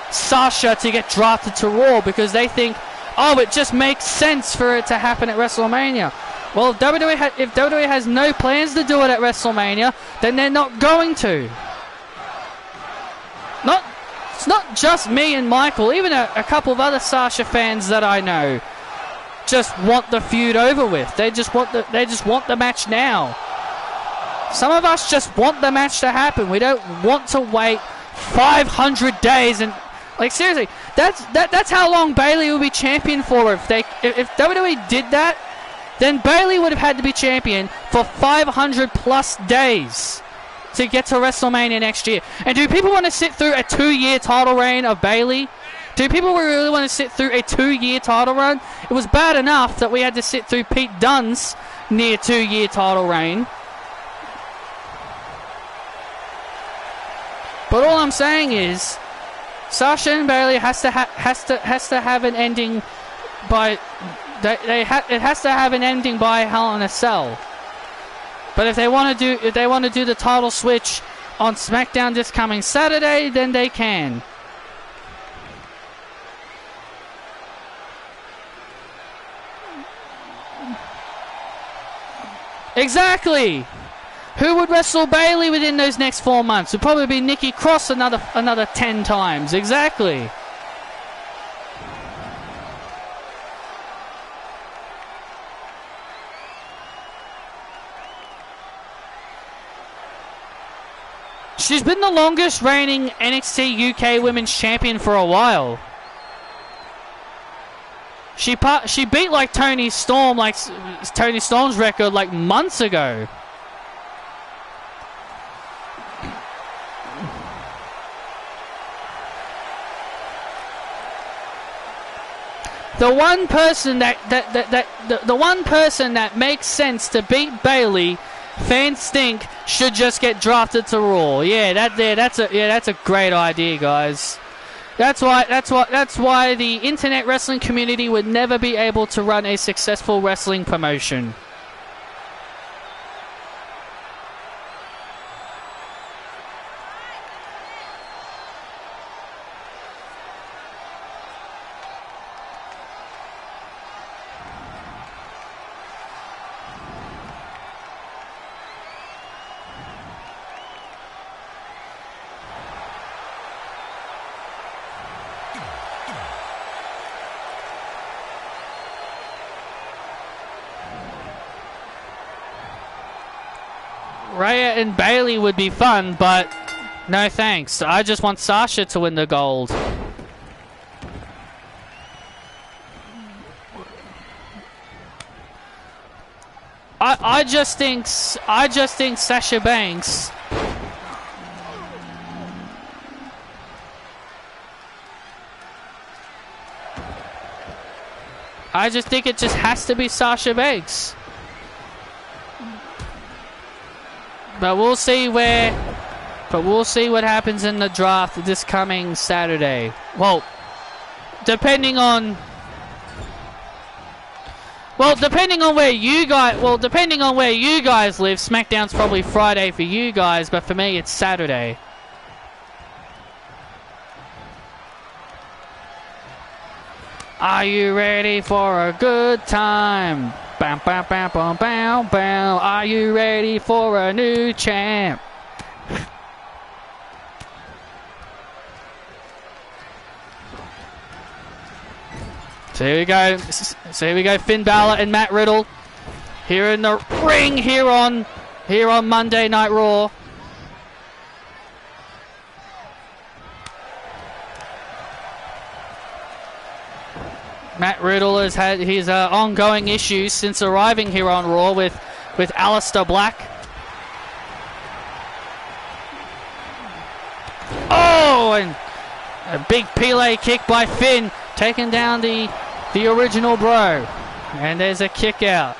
Sasha to get drafted to Raw, because they think, oh, it just makes sense for it to happen at WrestleMania. Well, if WWE has no plans to do it at WrestleMania, then they're not going to. It's not just me and Michael. Even a couple of other Sasha fans that I know just want the feud over with. They just want the match now. Some of us just want the match to happen. We don't want to wait 500 days and, like, seriously, that's how long Bayley will be champion for. If WWE did that, then Bayley would have had to be champion for 500 plus days to get to WrestleMania next year. And do people want to sit through a 2-year title reign of Bayley? Do people really want to sit through a 2-year title run? It was bad enough that we had to sit through Pete Dunne's near 2-year title reign. But all I'm saying is, Sasha and Bayley has to have an ending by it has to have an ending by Hell in a Cell. But if they want to do the title switch on SmackDown this coming Saturday, then they can. Exactly. Who would wrestle Bayley within those next 4 months? It would probably be Nikki Cross another 10 times. Exactly. She's been the longest reigning NXT UK Women's Champion for a while. She beat like Toni Storm, like Toni Storm's record, like months ago. The one person that makes sense to beat Bayley, fans think should just get drafted to Raw. Yeah, that's a great idea, guys. That's why the internet wrestling community would never be able to run a successful wrestling promotion. Rhea and Bayley would be fun, but no thanks. I just want Sasha to win the gold. I just think Sasha Banks I just think it just has to be Sasha Banks. But we'll see what happens in the draft this coming Saturday. Well, depending on where you guys live, SmackDown's probably Friday for you guys, but for me it's Saturday. Are you ready for a good time? Bam, bam, bam, bam, bam, bam. Are you ready for a new champ? So here we go. Finn Balor and Matt Riddle here in the ring here on Monday Night Raw. Matt Riddle has had his ongoing issues since arriving here on Raw with Aleister Black. Oh, and a big Pele kick by Finn, taking down the original bro. And there's a kick out.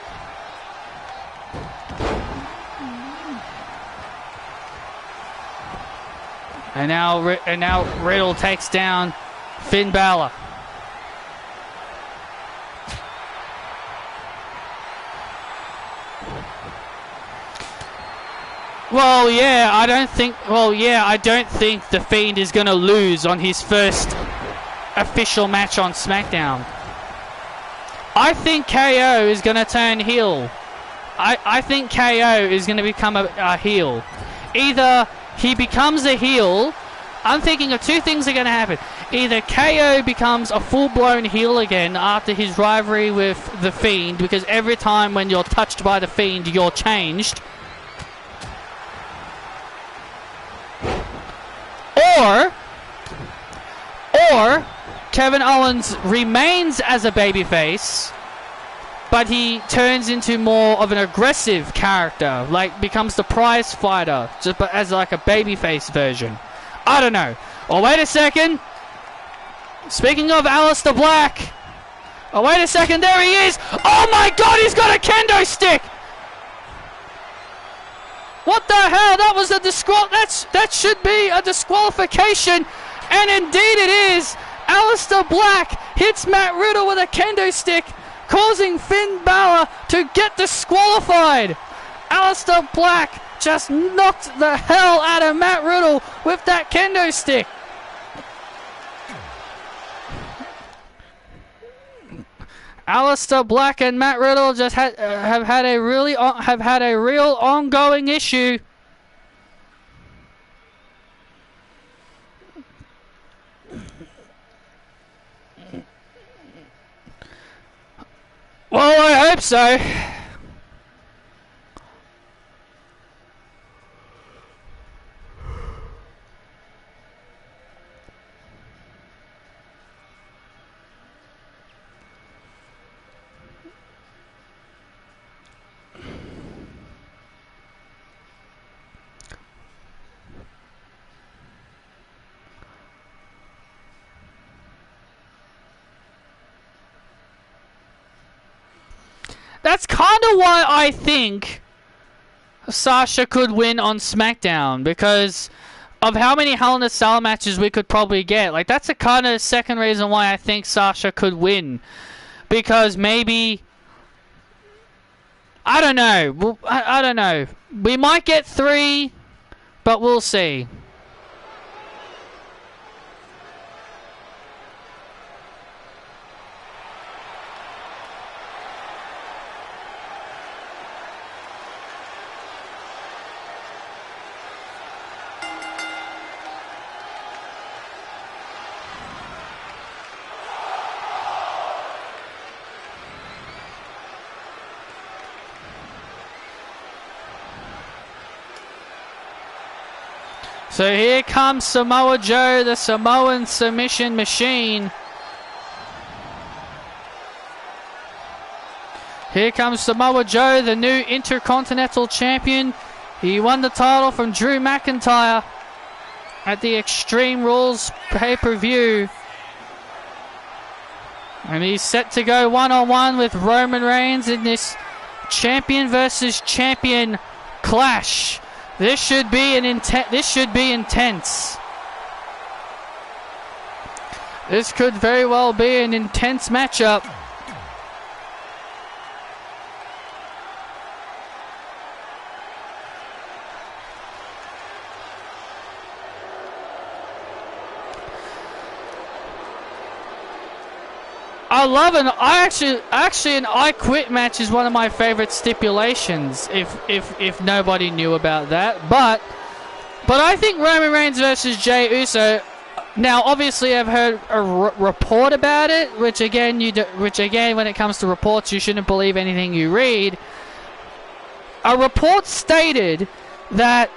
And now Riddle takes down Finn Balor. Well, yeah, I don't think the Fiend is going to lose on his first official match on SmackDown. I think KO is going to turn heel. I think KO is going to become a heel. Either he becomes a heel. I'm thinking of two things are going to happen. Either KO becomes a full-blown heel again after his rivalry with the Fiend, because every time when you're touched by the Fiend, you're changed. Or Kevin Owens remains as a babyface, but he turns into more of an aggressive character, like becomes the prize fighter, just as like a babyface version. I don't know. Oh, wait a second. Speaking of Aleister Black. Oh, wait a second. There he is. Oh my God, he's got a kendo stick. What the hell? That was a that should be a disqualification. And indeed it is. Aleister Black hits Matt Riddle with a kendo stick, causing Finn Balor to get disqualified. Aleister Black just knocked the hell out of Matt Riddle with that kendo stick. Aleister Black and Matt Riddle just have had a real ongoing issue. Well, I hope so. That's kind of why I think Sasha could win on SmackDown, because of how many Hell in a Cell matches we could probably get. Like, that's the kind of second reason why I think Sasha could win. Because maybe... I don't know. I don't know. We might get 3, but we'll see. So here comes Samoa Joe, the Samoan submission machine. Here comes Samoa Joe, the new Intercontinental Champion. He won the title from Drew McIntyre at the Extreme Rules pay-per-view. And he's set to go one-on-one with Roman Reigns in this champion versus champion clash. This should be intense. This could very well be an intense matchup. I love an I Quit match is one of my favorite stipulations. If nobody knew about that, but I think Roman Reigns versus Jey Uso. Now, obviously, I've heard a report about it, which again, when it comes to reports, you shouldn't believe anything you read. A report stated that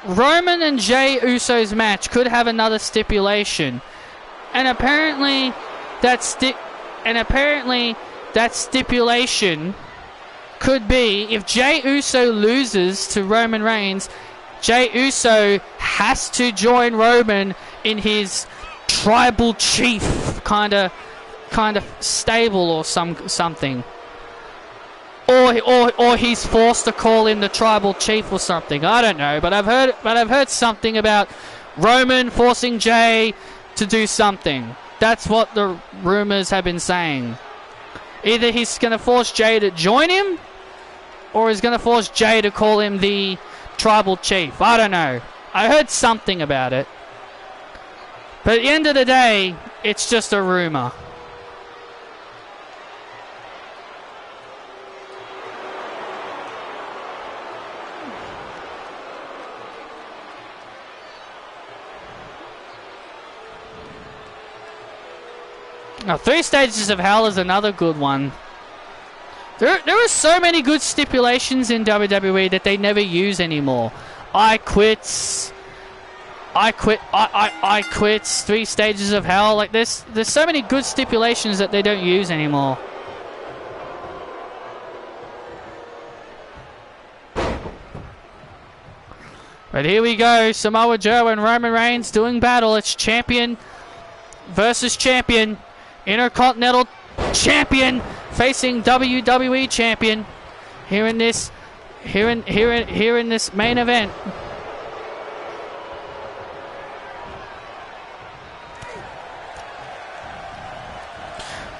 Roman and Jey Uso's match could have another stipulation, and apparently that stipulation could be if Jey Uso loses to Roman Reigns, Jey Uso has to join Roman in his tribal chief kind of stable or something, or he's forced to call in the tribal chief or something. I don't know, but I've heard something about Roman forcing Jey to do something. That's what the rumors have been saying. Either he's going to force Jey to join him, or he's going to force Jey to call him the tribal chief. I don't know. I heard something about it. But at the end of the day, it's just a rumor. Now, 3 Stages of Hell is another good one. There are so many good stipulations in WWE that they never use anymore. I quits, 3 Stages of Hell. Like there's so many good stipulations that they don't use anymore. But here we go, Samoa Joe and Roman Reigns doing battle. It's champion versus champion. Intercontinental champion facing WWE champion here in this main event.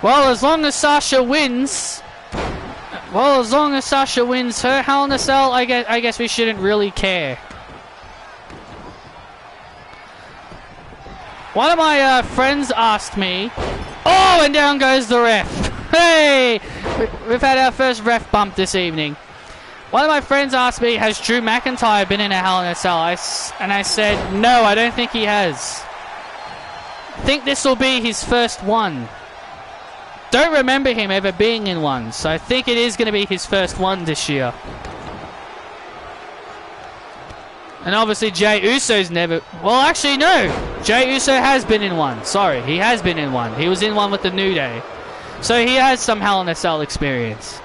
Well, as long as Sasha wins her Hell in a Cell, I guess we shouldn't really care. One of my friends asked me. Oh, and down goes the ref. Hey! We've had our first ref bump this evening. One of my friends asked me, has Drew McIntyre been in a Hell in a Cell? And I said, no, I don't think he has. I think this will be his first one. Don't remember him ever being in one, so I think it is going to be his first one this year. And obviously Jey Uso's never... Well, actually, no. Jey Uso has been in one. Sorry, he has been in one. He was in one with the New Day. So he has some Hell in a Cell experience.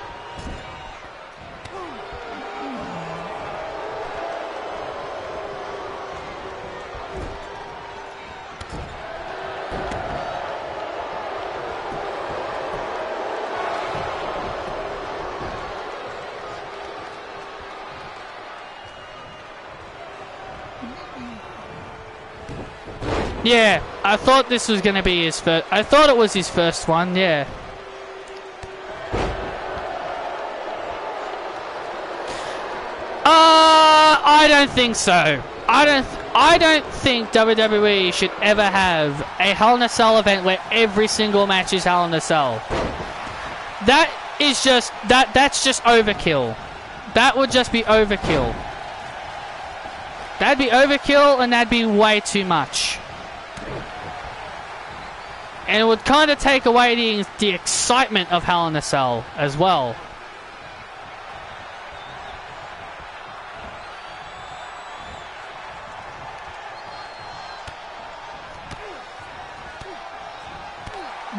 Yeah, I thought this was going to be his first... I thought it was his first one, yeah. I don't think so. I don't think WWE should ever have a Hell in a Cell event where every single match is Hell in a Cell. That is just... That's just overkill. That would just be overkill. That'd be overkill, and that'd be way too much. And it would kind of take away the excitement of Hell in a Cell as well.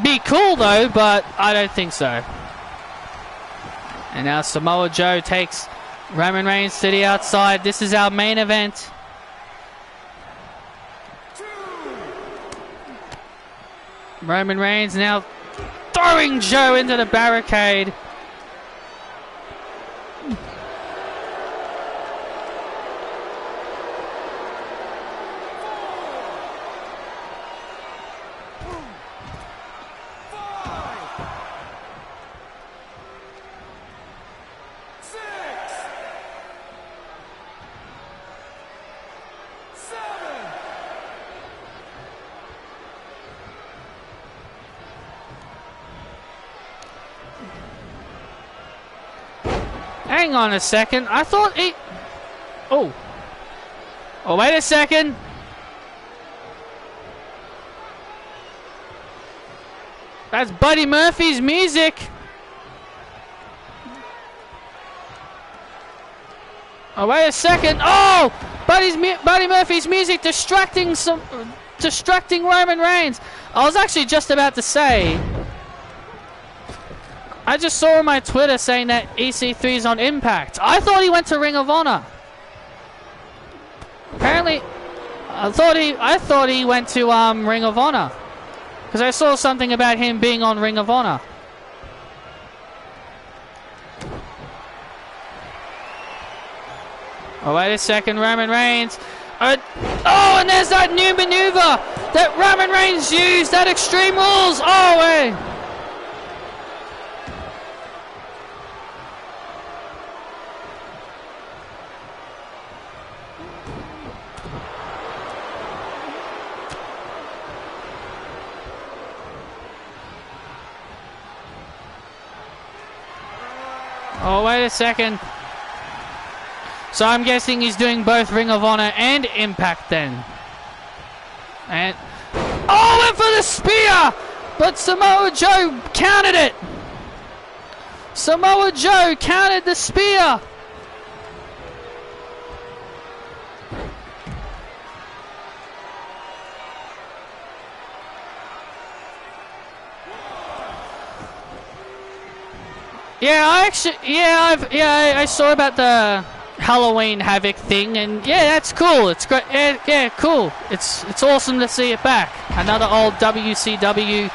Be cool though, but I don't think so. And now Samoa Joe takes Roman Reigns to the outside. This is our main event. Roman Reigns now throwing Joe into the barricade. Hang on a second. I thought he... Oh. Oh, wait a second. That's Buddy Murphy's music. Oh, wait a second. Oh! Buddy Murphy's music distracting Roman Reigns. I was actually just about to say... I just saw on my Twitter saying that EC3 is on Impact. I thought he went to Ring of Honor. Apparently, I thought he went to Ring of Honor, because I saw something about him being on Ring of Honor. Oh, wait a second, Roman Reigns. Oh, and there's that new maneuver that Roman Reigns used, that Extreme Rules. Oh, wait. Oh, wait a second. So I'm guessing he's doing both Ring of Honor and Impact then. And... Oh, went for the spear! But Samoa Joe countered it! Samoa Joe countered the spear! I saw about the Halloween Havoc thing, and yeah, that's cool. It's great. Yeah, cool. It's awesome to see it back. Another old WCW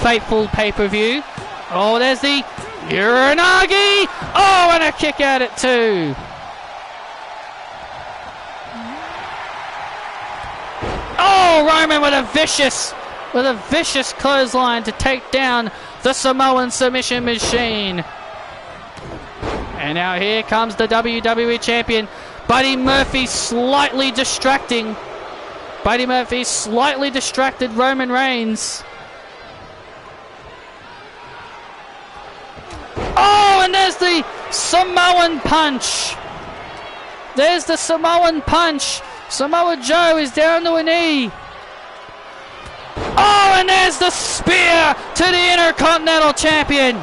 faithful pay-per-view. Oh, there's the Uranagi. Oh, and a kick out at 2. Oh, Roman with a vicious clothesline to take down the Samoan submission machine. And now here comes the WWE Champion. Buddy Murphy slightly distracted Roman Reigns. Oh, and there's the Samoan punch. There's the Samoan punch. Samoa Joe is down to a knee. Oh, and there's the spear to the Intercontinental Champion.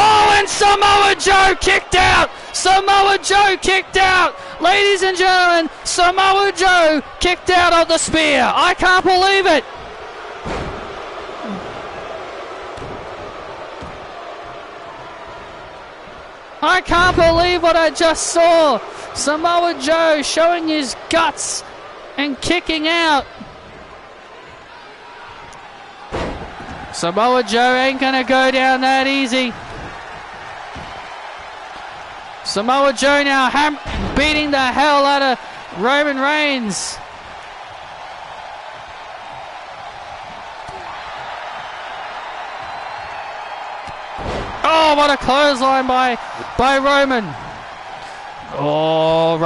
Oh, and Samoa Joe kicked out. Samoa Joe kicked out. Ladies and gentlemen, Samoa Joe kicked out of the spear. I can't believe it. I can't believe what I just saw. Samoa Joe showing his guts and kicking out. Samoa Joe ain't gonna go down that easy. Samoa Joe now beating the hell out of Roman Reigns. Oh, what a clothesline by Roman. Oh,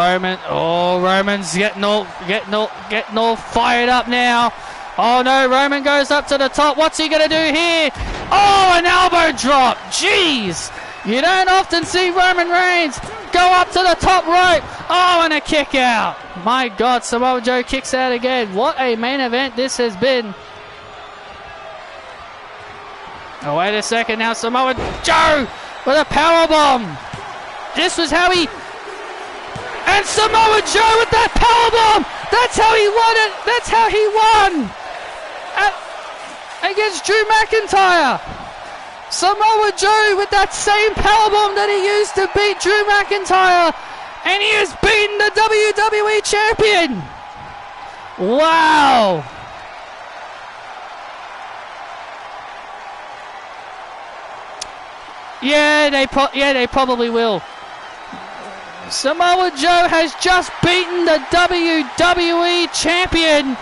Roman's getting all fired up now. Oh no, Roman goes up to the top. What's he gonna do here? Oh, an elbow drop. Jeez. You don't often see Roman Reigns go up to the top rope. Oh, and a kick out. My God, Samoa Joe kicks out again. What a main event this has been. Oh, wait a second now. Samoa Joe with a powerbomb. This was how he... And Samoa Joe with that powerbomb. That's how he won it. That's how he won. Against Drew McIntyre. Samoa Joe with that same powerbomb that he used to beat Drew McIntyre, and he has beaten the WWE Champion. Wow. Yeah, they probably will. Samoa Joe has just beaten the WWE Champion.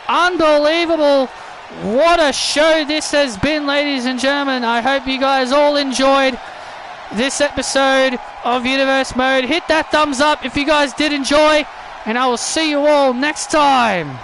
Unbelievable. What a show this has been, ladies and gentlemen. I hope you guys all enjoyed this episode of Universe Mode. Hit that thumbs up if you guys did enjoy, and I will see you all next time.